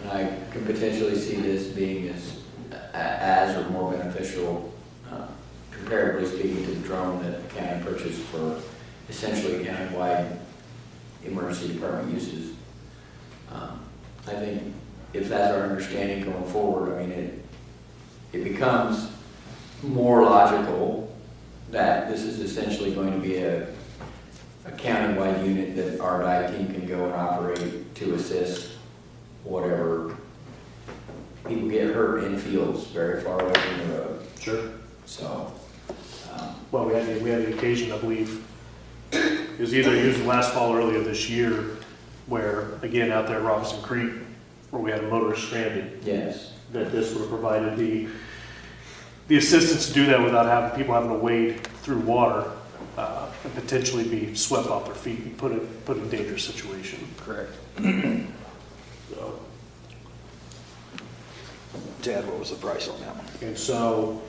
I could potentially see this being as or more beneficial, comparatively speaking, to the drone that the county purchased for essentially countywide emergency department uses. I think if that's our understanding going forward, I mean, it becomes more logical that this is essentially going to be a countywide unit that our dive team can go and operate to assist whatever people get hurt in fields very far away from the road. Sure. So, Well, we had the occasion, I believe, it was either used last fall or earlier this year, where, again, out there at Robinson Creek, where we had a motorist stranded, yes. that this would have provided the assistance to do that without having people having to wade through water and potentially be swept off their feet and put in a dangerous situation. Correct. So, Ted, what was the price on that one? and so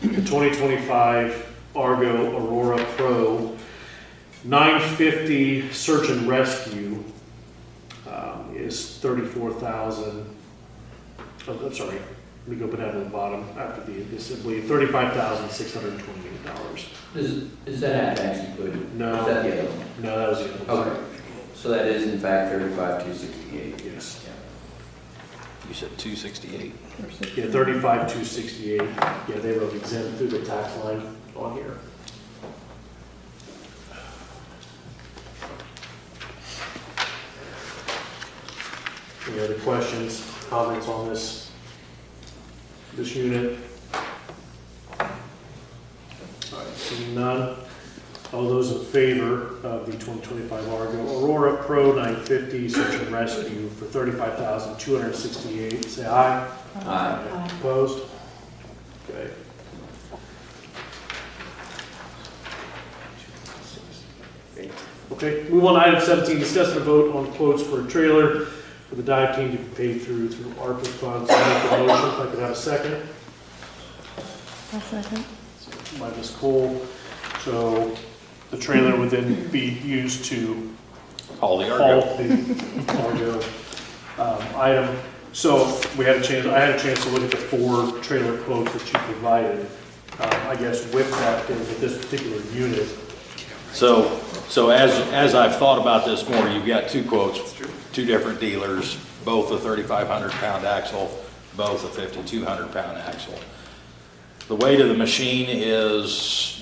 the 2025 Argo Aurora Pro 950 search and rescue is 34,000. Oh, I'm sorry. Let me go down to the bottom after the assembly. $35,628. Is that tax included? No. Is that the other one? No, that was the other one. Okay. So that is in fact 35,268. Yes. You said 268. Yeah, 35,268. Yeah, they wrote exempt through the tax line on here. Any other questions, comments on this unit? All right, seeing none. All those in favor of the 2025 Argo Aurora Pro 950 search and rescue for $35,268, say aye. Aye. Opposed? Okay. Okay, move on to item 17, discuss and vote on quotes for a trailer for the dive team to be paid through ARPA funds. I make the motion, if I could have a second. I'll second. By Ms. Cole. So the trailer would then be used to Haul the Argo. haul the Argo item. So I had a chance to look at the 4 trailer quotes that you provided. I guess with that, with this particular unit. So as I've thought about this more, you've got 2 quotes, 2 different dealers, both a 3,500 pound axle, both a 5,200 pound axle. The weight of the machine is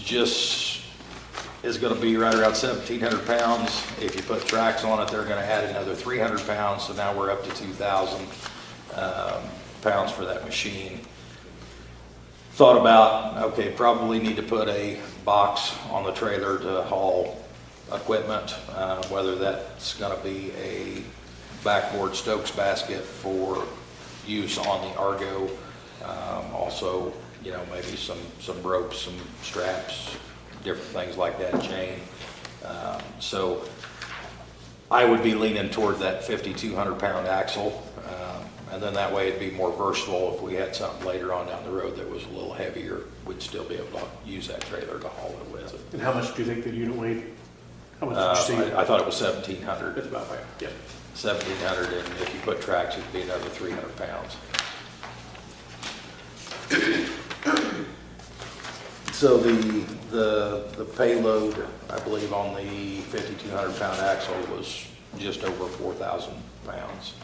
going to be right around 1,700 pounds. If you put tracks on it, they're going to add another 300 pounds. So now we're up to 2,000 pounds for that machine. Thought about, okay, probably need to put a box on the trailer to haul equipment, whether that's going to be a backboard Stokes basket for use on the Argo. Also, you know, maybe some ropes, some straps, different things like that, chain. So I would be leaning toward that 5,200-pound axle, and then that way it'd be more versatile. If we had something later on down the road that was a little heavier, we'd still be able to use that trailer to haul it with. And how much do you think the unit weighed? How much did you see? I thought it was 1,700. That's about right, yeah. 1,700, and if you put tracks, it'd be another 300 pounds. So the payload, I believe, on the 5,200-pound axle was just over 4,000 pounds.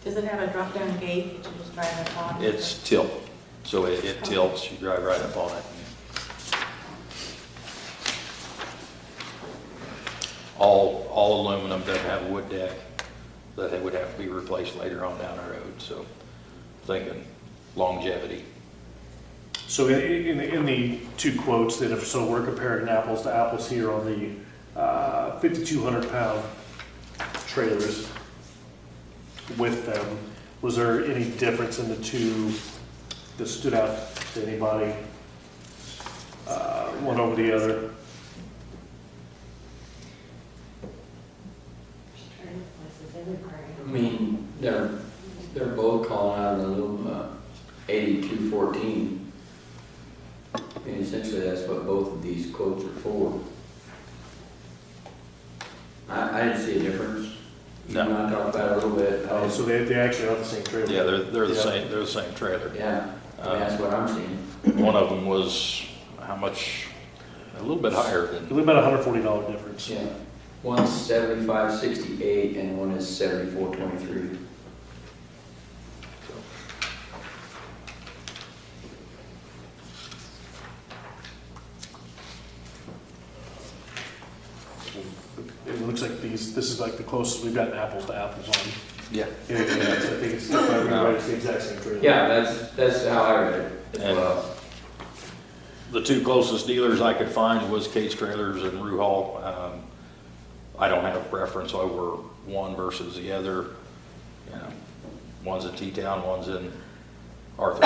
Does it have a drop-down gate that you just drive up on? It's tilt, so it tilts, you drive right up on it. All aluminum, doesn't have a wood deck, that they would have to be replaced later on down the road, so thinking longevity. So in the two quotes, that if, so we're comparing apples to apples here on the 5,200-pound trailers with them, was there any difference in the two that stood out to anybody, one over the other? I mean, they're both calling out an aluminum 8214. I mean, essentially, that's what both of these quotes are for. I didn't see a difference. No. You want to talk about it a little bit? Oh, so they actually are the same trailer? Yeah, they're the same. They're the same trailer. Yeah, I mean, that's what I'm seeing. One of them was how much? A little bit higher than. A little about $140 difference. Yeah, one's 7568 and one is 7423. It looks like this is like the closest we've gotten apples to apples on. Yeah. Yeah, I think it's, if I remember right, it's the exact same trailer. Yeah, that's how I read it as And well. the two closest dealers I could find was Kate's Trailers and Rue Hall. I don't have a preference over one versus the other. You know, one's in T-Town, one's in Arthur.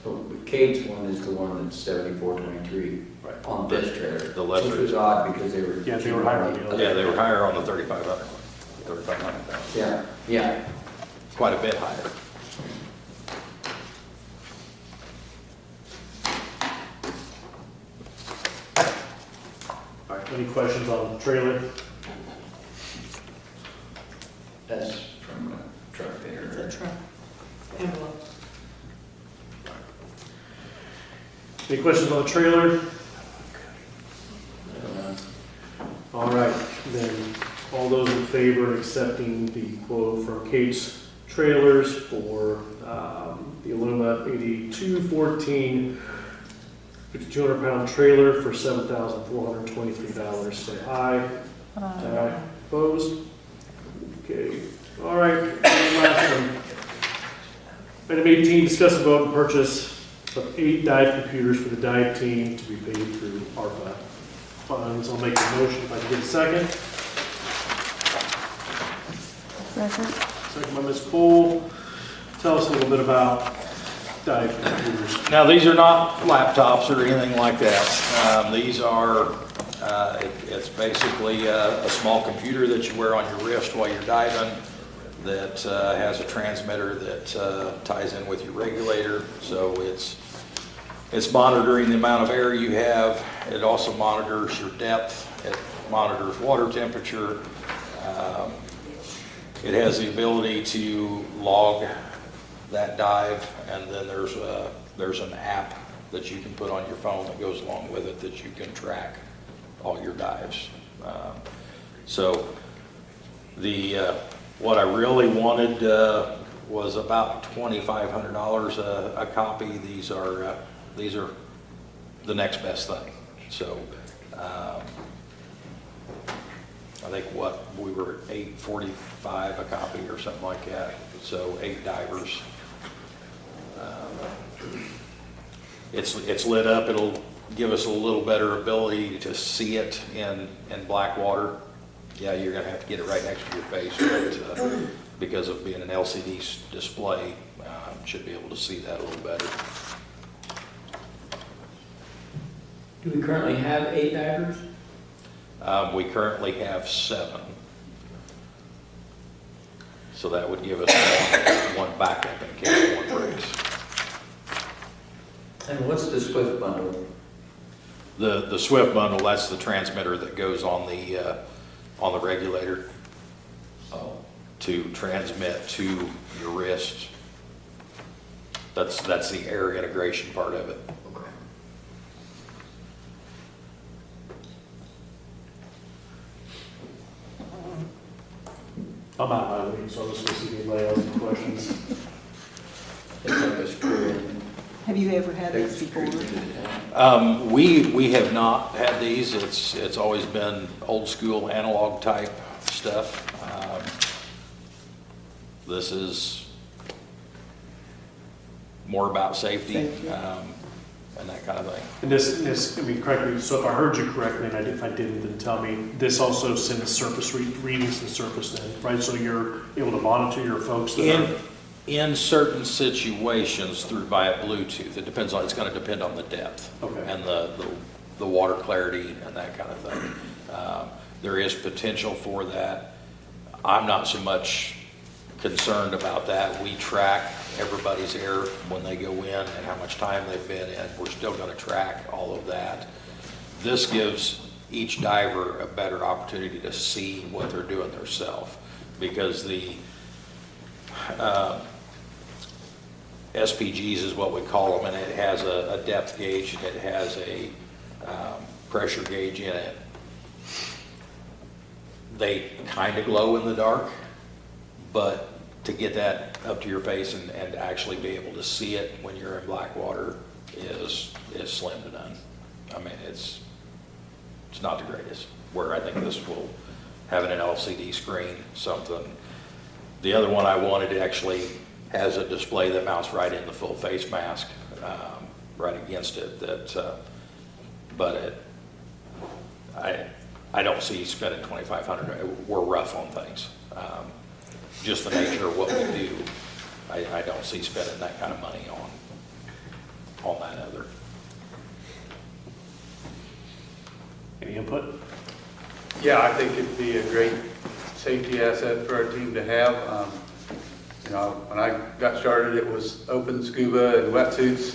But Kate's one is the one that's 7423 Right. on this trailer. The lesser. Which was odd because they were. Yeah, they were higher on the other. Yeah, they were higher on the 3,500 one. 3,500 pounds. Yeah, yeah. Quite a bit higher. All right, any questions on the trailer? That's from a truck It's there. a truck envelope. Any questions on the trailer? All right, then, all those in favor of accepting the quote from Kate's Trailers for the Illuma 8214 5,200-pound trailer for $7,423, say aye. Aye. Opposed? Okay, all right, and last one. Item 18, discuss and vote and purchase of 8 dive computers for the dive team to be paid through ARPA funds. I'll make the motion if I can get a second. Second. Second by Ms. Cole. Tell us a little bit about dive computers. Now, these are not laptops or anything like that. These are, it's basically a small computer that you wear on your wrist while you're diving that has a transmitter that ties in with your regulator. So it's monitoring the amount of air you have. It also monitors your depth. It monitors water temperature. It has the ability to log that dive, and then there's an app that you can put on your phone that goes along with it that you can track all your dives. So what I really wanted was about $2,500 a copy. These are the next best thing. So I think we were at $845 a copy or something like that. So 8 divers. It's lit up. It'll give us a little better ability to see it in black water. Yeah, you're gonna have to get it right next to your face, but because of being an LCD display, should be able to see that a little better. Do we currently have 8 divers? We currently have 7. So that would give us one backup in case one breaks. And what's the Swift bundle? The Swift bundle, that's the transmitter that goes on the regulator to transmit to your wrist. That's the air integration part of it. Okay. I'm out of my league, so I'm just supposed to be layouts and questions. It's like a screw. Have you ever had this before? We have not had these. It's always been old school analog type stuff. This is more about safety, and that kind of thing. And this, I mean, correct me, so if I heard you correctly, and if I didn't, then tell me, this also sends surface readings to the surface then, right? So you're able to monitor your folks that are... In certain situations through via Bluetooth, it's going to depend on the depth. Okay. And the water clarity and that kind of thing. There is potential for that. I'm not so much concerned about that. We track everybody's air when they go in and how much time they've been in. We're still going to track all of that. This gives each diver a better opportunity to see what they're doing themselves, because the SPGs is what we call them, and it has a depth gauge, and it has a pressure gauge in it. They kind of glow in the dark, but to get that up to your face and actually be able to see it when you're in black water is slim to none. I mean, it's not the greatest. Where I think this will, having an LCD screen, something. The other one I wanted actually has a display that mounts right in the full face mask, right against it. But I don't see spending $2,500. We're rough on things. Just the nature of what we do, I don't see spending that kind of money on that other. Any input? Yeah, I think it'd be a great safety asset for our team to have. You know, when I got started, it was open scuba and wetsuits,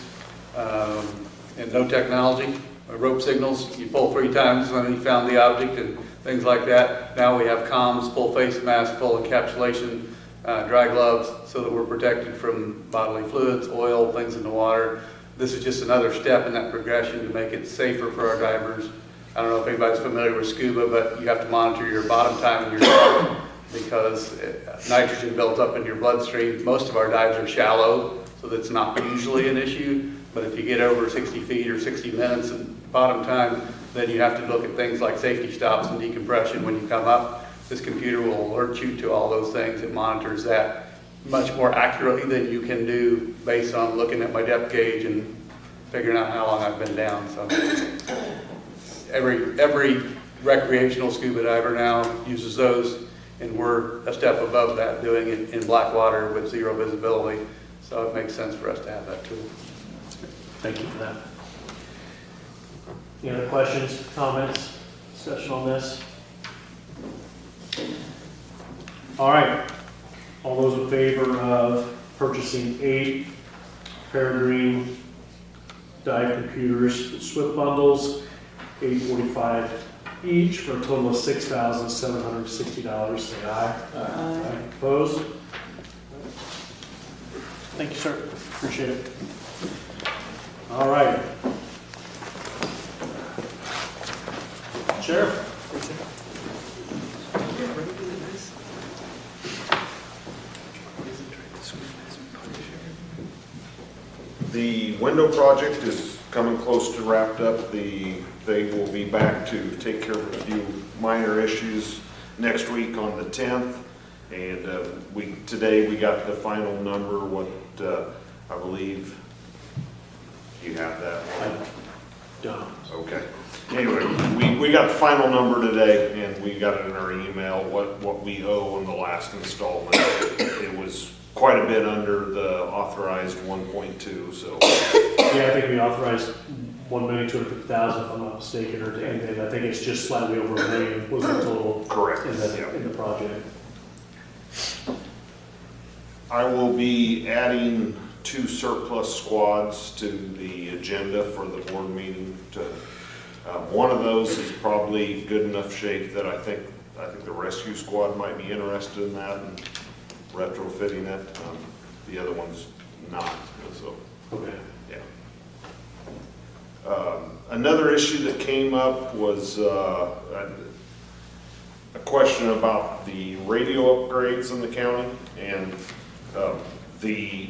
and no technology, rope signals. You pull 3 times when you found the object and things like that. Now we have comms, full face mask, full encapsulation, dry gloves, so that we're protected from bodily fluids, oil, things in the water. This is just another step in that progression to make it safer for our divers. I don't know if anybody's familiar with scuba, but you have to monitor your bottom time in your dive because nitrogen built up in your bloodstream. Most of our dives are shallow, so that's not usually an issue. But if you get over 60 feet or 60 minutes of bottom time, then you have to look at things like safety stops and decompression when you come up. This computer will alert you to all those things. It monitors that much more accurately than you can do based on looking at my depth gauge and figuring out how long I've been down. So every recreational scuba diver now uses those, and we're a step above that, doing it in black water with zero visibility. So it makes sense for us to have that tool. Thank you for that. Any other questions, comments, discussion on this? All right. All those in favor of purchasing 8 Peregrine dive computers, Swift bundles, $845 each, for a total of $6,760, say aye. Aye. Opposed? Thank you, sir. Appreciate it. All right. Sheriff. The window project is coming close to wrapped up. They will be back to take care of a few minor issues next week on the 10th. And today we got the final number, what I believe you have that one. I don't. Okay. anyway, we got the final number today, and we got it in our email, what we owe on the last installment. It was quite a bit under the authorized 1.2, so. Yeah, I think we authorized 1,250,000 if I'm not mistaken, and then I think it's just slightly over $1 million was the total. Correct. In the project. I will be adding 2 surplus squads to the agenda for the board meeting. One of those is probably good enough shape that I think the rescue squad might be interested in that and retrofitting it. The other one's not, so. Okay. Yeah. Another issue that came up was a question about the radio upgrades in the county, and the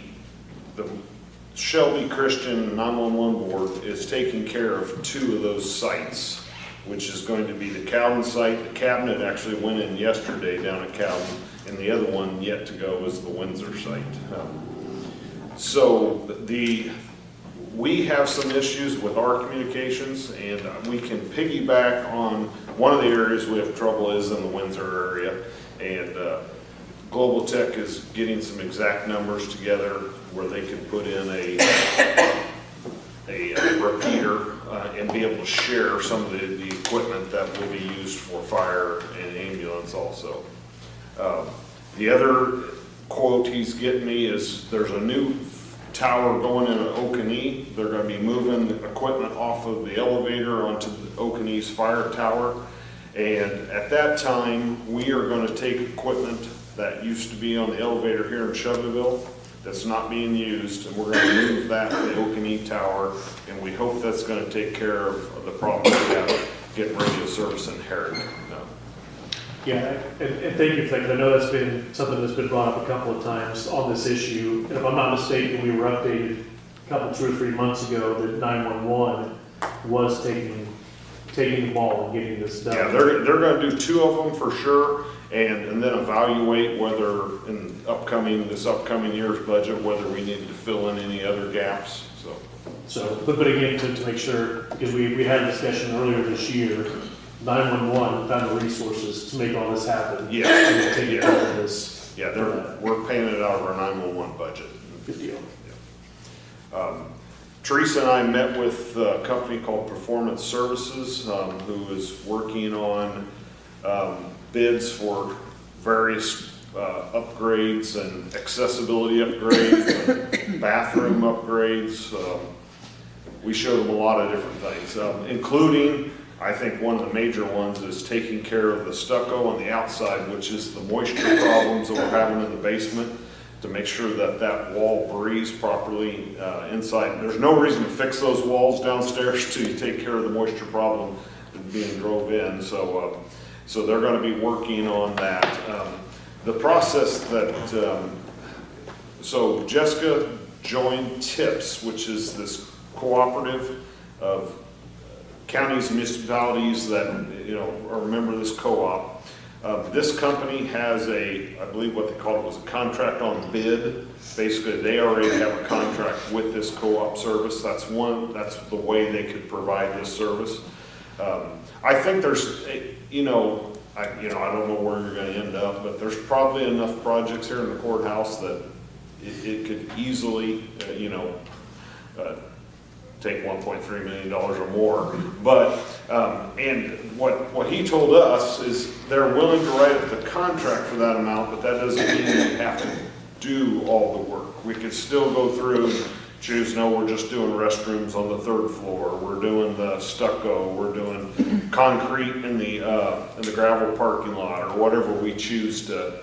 Shelby Christian 911 board is taking care of 2 of those sites, which is going to be the Cowden site. The cabinet actually went in yesterday down at Cowden, and the other one yet to go is the Windsor site. So we have some issues with our communications, and we can piggyback on one of the areas we have trouble is in the Windsor area, and Global Tech is getting some exact numbers together where they can put in a repeater and be able to share some of the equipment that will be used for fire and ambulance also. The other quote he's getting me is there's a new tower going in at Okanee. They're going to be moving equipment off of the elevator onto the Okanee's fire tower. And at that time, we are going to take equipment that used to be on the elevator here in Shelbyville that's not being used, and we're going to move that to the Okanee tower, and we hope that's going to take care of the problem we have getting radio service in Herrick. Yeah, and thank you for that, 'cause I know that's been something that's been brought up a couple of times on this issue. And if I'm not mistaken, we were updated a couple, 2 or 3 months ago that 911 was taking the ball and getting this done. Yeah, they're going to do 2 of them for sure, and then evaluate whether in this upcoming year's budget, whether we need to fill in any other gaps, so. But again, to make sure, because we had a discussion earlier this year, 911 found the resources to make all this happen. Yeah. And to take all of this. Yeah, we're paying it out of our 911 budget. Good deal. Yeah. Teresa and I met with a company called Performance Services, who is working on bids for various upgrades and accessibility upgrades, and bathroom upgrades. We showed them a lot of different things, including, I think one of the major ones is taking care of the stucco on the outside, which is the moisture problems that we're having in the basement, to make sure that that wall breathes properly inside. There's no reason to fix those walls downstairs till you take care of the moisture problem being drove in. So they're going to be working on that. The process that, so Jessica joined TIPS, which is this cooperative of counties and municipalities that, are a member of this co-op. This company has I believe what they call it was a contract on bid. Basically, they already have a contract with this co-op service. That's the way they could provide this service. I think there's, I don't know where you're going to end up, but there's probably enough projects here in the courthouse that it could easily, take $1.3 million or more. But, and what he told us is they're willing to write up the contract for that amount, but that doesn't mean we have to do all the work. We could still go through and choose, no, we're just doing restrooms on the 3rd floor, we're doing the stucco, we're doing concrete in the gravel parking lot, or whatever we choose to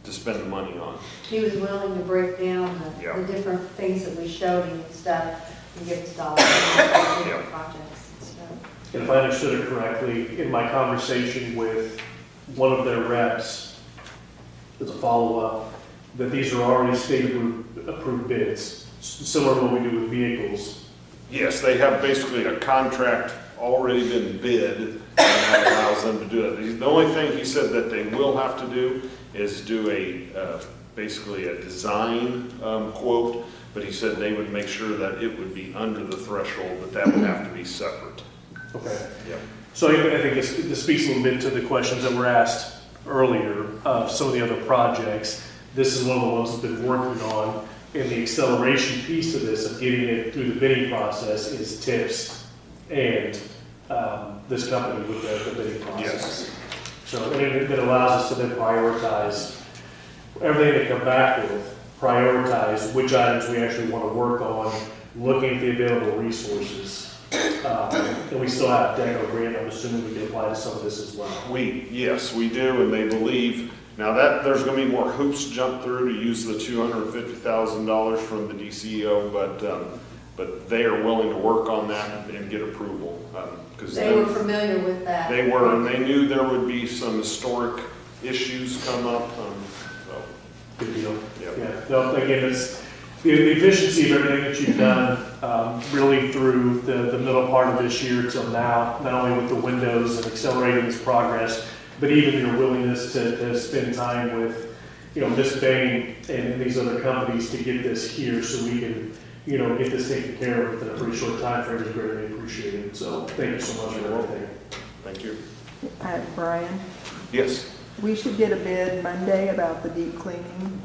spend the money on. He was willing to break down the different things that we showed him and stuff, and give us dollars for different projects and stuff. And if I understood it correctly, in my conversation with one of their reps, as a follow-up, that these are already state approved bids, similar to what we do with vehicles. Yes, they have basically a contract already been bid, and that allows them to do it. The only thing he said that they will have to do is do basically a design quote, but he said they would make sure that it would be under the threshold, but that would have to be separate. Okay. Yep. So I think this speaks a little bit to the questions that were asked earlier of some of the other projects. This is one of the ones that's been working on, and the acceleration piece of this, of getting it through the bidding process, is TIPS and this company with the bidding process. Yes. So it allows us to then prioritize everything they come back with, prioritize which items we actually want to work on, looking at the available resources. And we still have DECO grant, I'm assuming we can apply to some of this as well. Yes, we do, and they believe, now that, there's gonna be more hoops to jump through to use the $250,000 from the DCO, but they are willing to work on that and get approval. 'Cause They were familiar with that. They were, and they knew there would be some historic issues come up, so. Good deal. Yep. Yeah, no, again, it's the efficiency of everything that you've done, really through the middle part of this year till now, not only with the windows and accelerating this progress, but even your willingness to spend time with, Miss Bain and these other companies to get this here so we can, get this taken care of within a pretty short time frame is greatly appreciated. So thank you so much for everything. Thank you. Brian, Yes, we should get a bid Monday about the deep cleaning.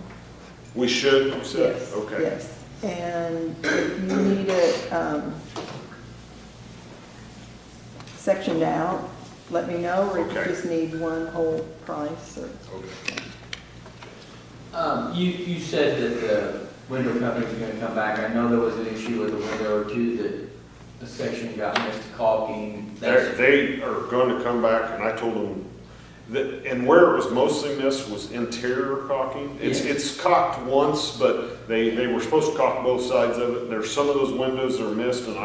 we should, you said? Yes, Okay. yes. And if you need it sectioned out, let me know, or if you Okay. just need one whole price, or. Okay. You said that the window company was gonna come back. I know there was an issue with a window or two that the section got missed caulking. They are going to come back, and I told them that, and where it was mostly missed was interior caulking. It's caulked once, but they were supposed to caulk both sides of it. There's some of those windows that are missed, and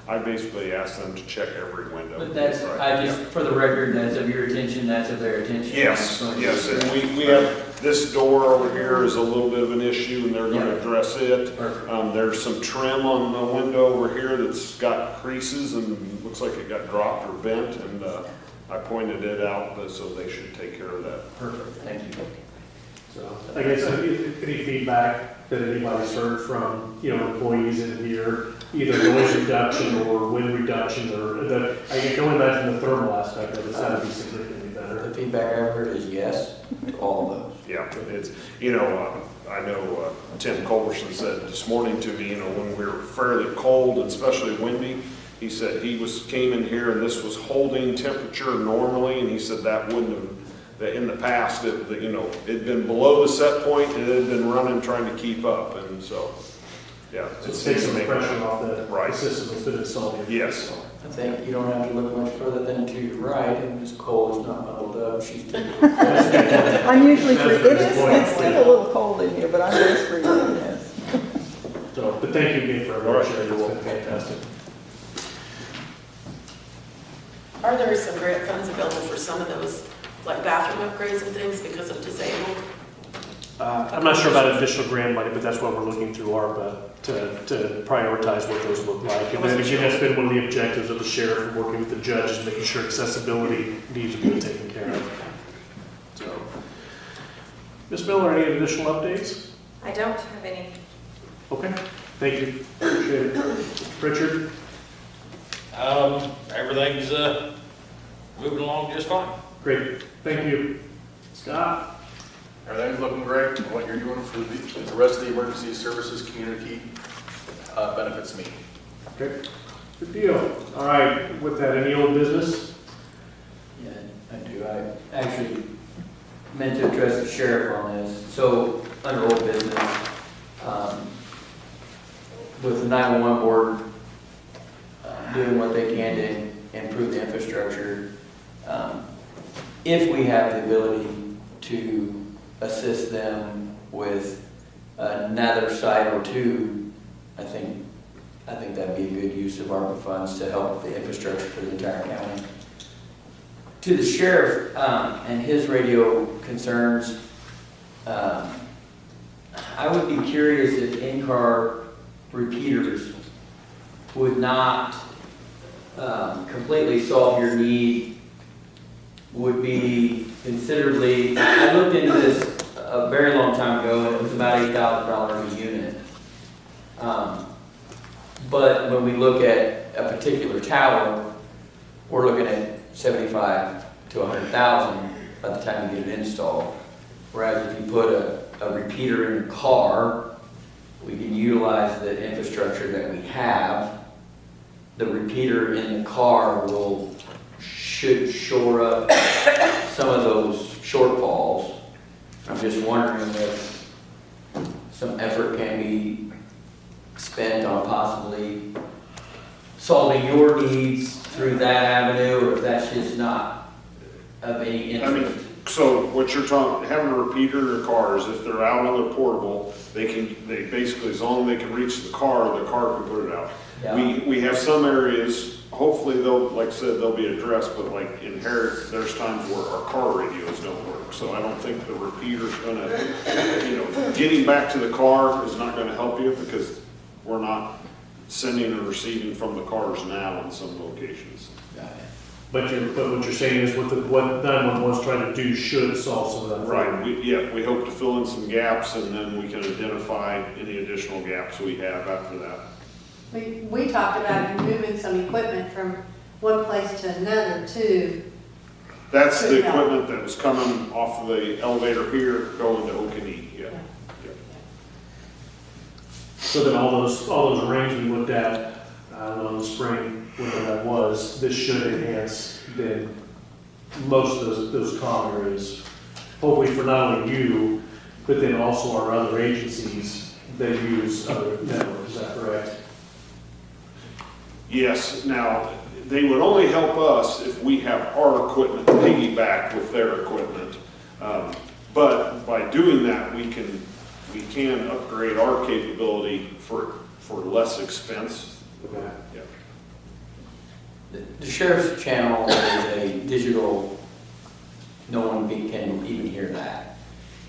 I basically asked them to check every window. But that's, Right. for the record, that's of your attention, that's of their attention. Yes, yes, and we have, this door over here is a little bit of an issue, and they're gonna address it. Perfect. There's some trim on the window over here that's got creases and looks like it got dropped or bent, and I pointed it out, so they should take care of that. Perfect, thank you. So, I guess, any feedback that anybody's heard from, employees in here, either noise reduction or wind reduction, or I can only imagine the thermal aspect of it's gotta be significantly better. The feedback I've heard is yes to all of those. Yeah, it's, I know Tim Culberson said this morning to me, when we were fairly cold and especially windy, he said he came in here and this was holding temperature normally, and he said that wouldn't have, that in the past, it'd been below the set point and it had been running trying to keep up, and so, yeah. So it takes some pressure off the system that's been installed here. Yes. I think you don't have to look much further than to your right, and Ms. Cole is not muddled up, she's taking. I'm usually it's still a little cold in here, but I'm just for you, yes. So, but thank you again for All right, sharing, you're it's been fantastic. Are there some grant funds available for some of those, like bathroom upgrades and things because of disabled? I'm not sure about official grant money, but that's what we're looking through ARPA to prioritize what those look like. And then again, that's been one of the objectives of the sheriff, working with the judges, making sure accessibility needs to be taken care of. So, Ms. Miller, any additional updates? I don't have any. Okay, thank you. Appreciate it. Richard? Everything's moving along just fine. Great, thank you. Scott? Everything's looking great. What you're doing for the rest of the emergency services community benefits me. Okay, good deal. All right, with that, any old business? Yeah, I do. I actually meant to address the sheriff on this. So, under old business, with the 911 board doing what they can to improve the infrastructure, if we have the ability to assist them with another site or two, I think that'd be a good use of ARPA funds to help the infrastructure for the entire county. To the sheriff and his radio concerns, I would be curious if in-car repeaters would not completely solve your need, would be considerably, I looked into this a very long time ago, and it was about $8,000 a unit. But when we look at a particular tower, 75 to 100,000 by the time you get it installed. Whereas if you put a repeater in the car, we can utilize the infrastructure that we have. The repeater in the car should shore up some of those shortfalls. I'm just wondering if some effort can be spent on possibly solving your needs through that avenue, or if that's just not of any interest. So what you're talking, having a repeater in their cars, if they're out on their portable, they basically, as long as they can reach the car can put it out. Yeah. We have some areas, hopefully they'll, like I said, they'll be addressed, but like in Harris, there's times where our car radios don't work. So I don't think the repeater's gonna, getting back to the car is not gonna help you, because we're not sending and receiving from the cars now in some locations. But what you're saying is what 911's trying to do should solve some of that. Right, we hope to fill in some gaps, and then we can identify any additional gaps we have after that. We talked about moving some equipment from one place to another too. That's the equipment that was coming off of the elevator here, going to Okanee, yeah. So then all those rings we looked at, I don't know, in the spring, whatever that was, this should enhance then most of those common areas. Hopefully for not only you, but then also our other agencies that use other networks, is that correct? Yes, now, they would only help us if we have our equipment piggyback with their equipment. But by doing that, we can upgrade our capability for less expense. Okay. Yeah. The sheriff's channel is a digital, no one can even hear that.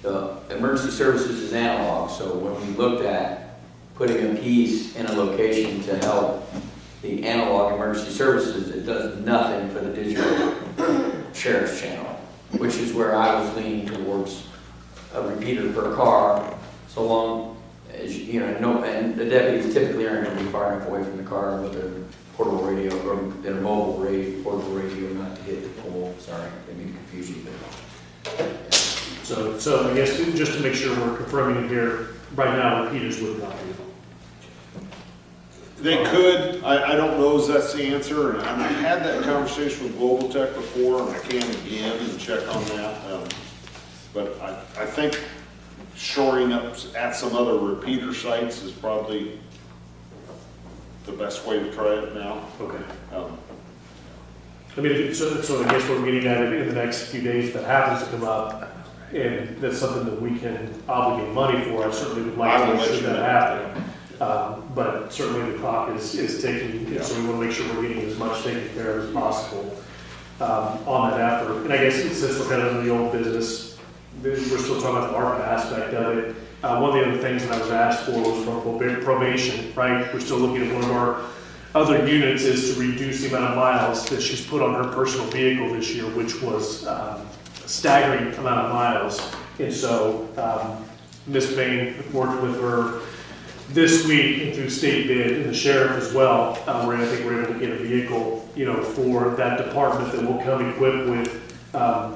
The emergency services is analog, so when we looked at putting a piece in a location to help the analog emergency services, it does nothing for the digital sheriff's channel, which is where I was leaning towards a repeater per car, so long as, and the deputies typically aren't going to be far enough away from the car with their portable radio, or their mobile radio, portable radio, not to hit the pole. Sorry, let me confuse you. So I guess just to make sure we're confirming it here, right now repeaters would not be. They could, I don't know if that's the answer, and I had that conversation with Global Tech before, and I can again and check on that. But I think shoring up at some other repeater sites is probably the best way to try it now. Okay. I mean, so I guess what we're getting at in the next few days, if that happens to come up, and that's something that we can obligate money for, I certainly would like to make sure that happen. But certainly the clock is ticking, so we want to make sure we're getting as much taken care of as possible on that effort. And I guess since we're kind of in the old business, we're still talking about the ARPA aspect of it. One of the other things that I was asked for was from probation, right? We're still looking at one of our other units is to reduce the amount of miles that she's put on her personal vehicle this year, which was a staggering amount of miles. And so Ms. Bain worked with her this week and through state bid and the sheriff as well, where I think we're able to get a vehicle, for that department that will come equipped with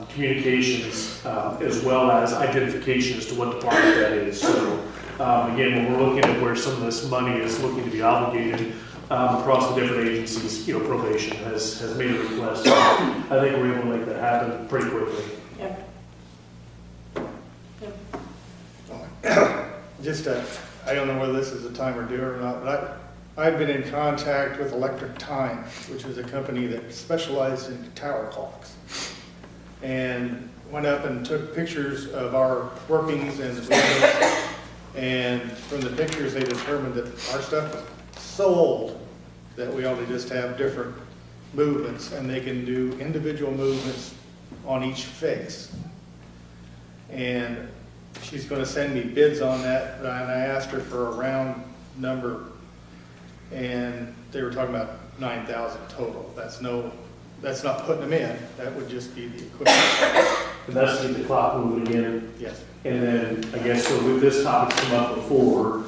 communications as well as identification as to what department that is. So again, when we're looking at where some of this money is looking to be obligated across the different agencies, probation has made a request. So I think we're able to make that happen pretty quickly. Just I don't know whether this is a timer doer or not, but I've been in contact with Electric Time, which is a company that specializes in tower clocks. And went up and took pictures of our workings and the windows. And from the pictures, they determined that our stuff was so old that we ought to just have different movements, and they can do individual movements on each face. And she's going to send me bids on that, and I asked her for a round number, and they were talking about 9,000 total. That's not putting them in. That would just be the equipment. And that's the clock moving again. Yes. And then I guess so with this topic's come up before,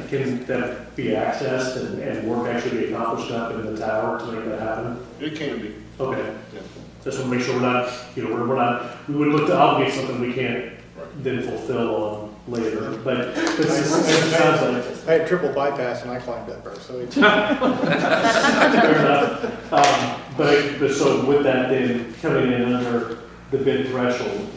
can that be accessed and work actually be accomplished up in the tower to make that happen? It can be. Okay. Yeah. Just want to make sure we're not, we would look to obligate something we can't then fulfill on later, but this sounds like. I had triple bypass and I climbed up there, so it's. Fair enough. But so with that then coming in under the bid threshold,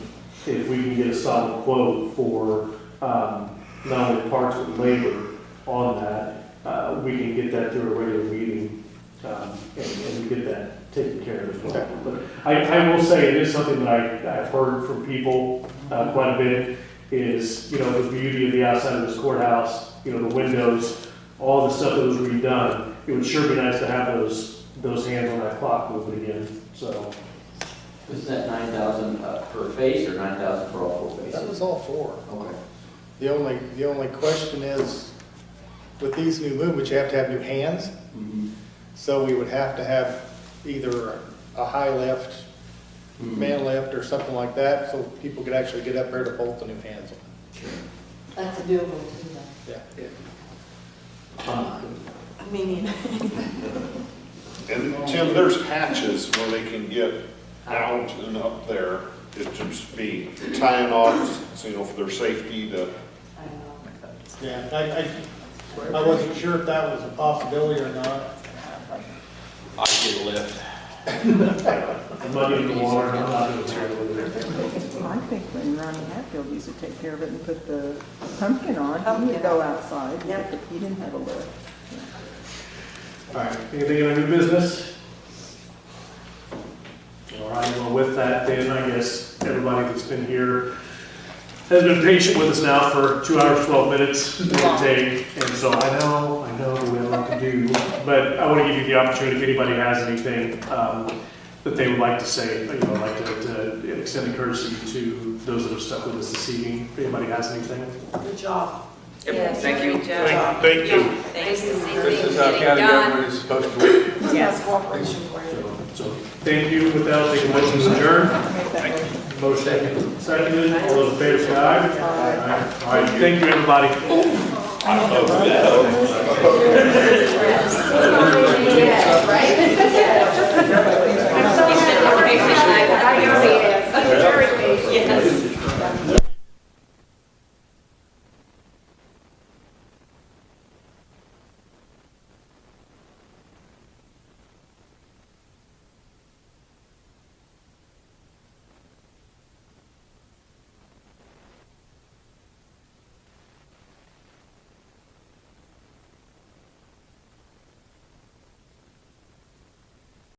if we can get a solid quote for, not only parts but labor on that, we can get that through a regular meeting, and get that taken care of as well. But I will say it is something that I've heard from people, quite a bit, is, the beauty of the outside of this courthouse, the windows, all the stuff that was redone. It would sure be nice to have those hands on that clock moving again, so. Was that 9,000 per face or 9,000 for all four faces? That was all four. Okay. The only question is, with these new movements, you have to have new hands. Mm-hmm. So we would have to have either a high lift, man lift, or something like that, so people could actually get up there to bolt the new hands on. That's doable too, though. Yeah. I mean, And Tim, there's hatches where they can get out and up there. It just be tying off, so, for their safety to. Yeah, I wasn't sure if that was a possibility or not. I get a lift. I'm not getting the water, I'm not doing I think when Ronnie Hatfield used to take care of it and put the pumpkin on, he would go outside, but he didn't have a lift. All right, anything in our new business? All right, well, with that, then I guess everybody that's been here has been patient with us now for 2 hours, 12 minutes, give or take. And so I know we have a lot to do, but I want to give you the opportunity, if anybody has anything that they would like to say, I'd like to extend a courtesy to those that have stuck with us this evening. If anybody has anything. good job. Yes, Thank you. great job. Thank you. Thanks to see This things is how getting county done. government is supposed to work. Yes, cooperation plan. So, thank you. With that, I'll take a motion to adjourn. Make that motion. Motion seconded. All those in favor say aye. Aye. All right, thank you, everybody. I don't know who that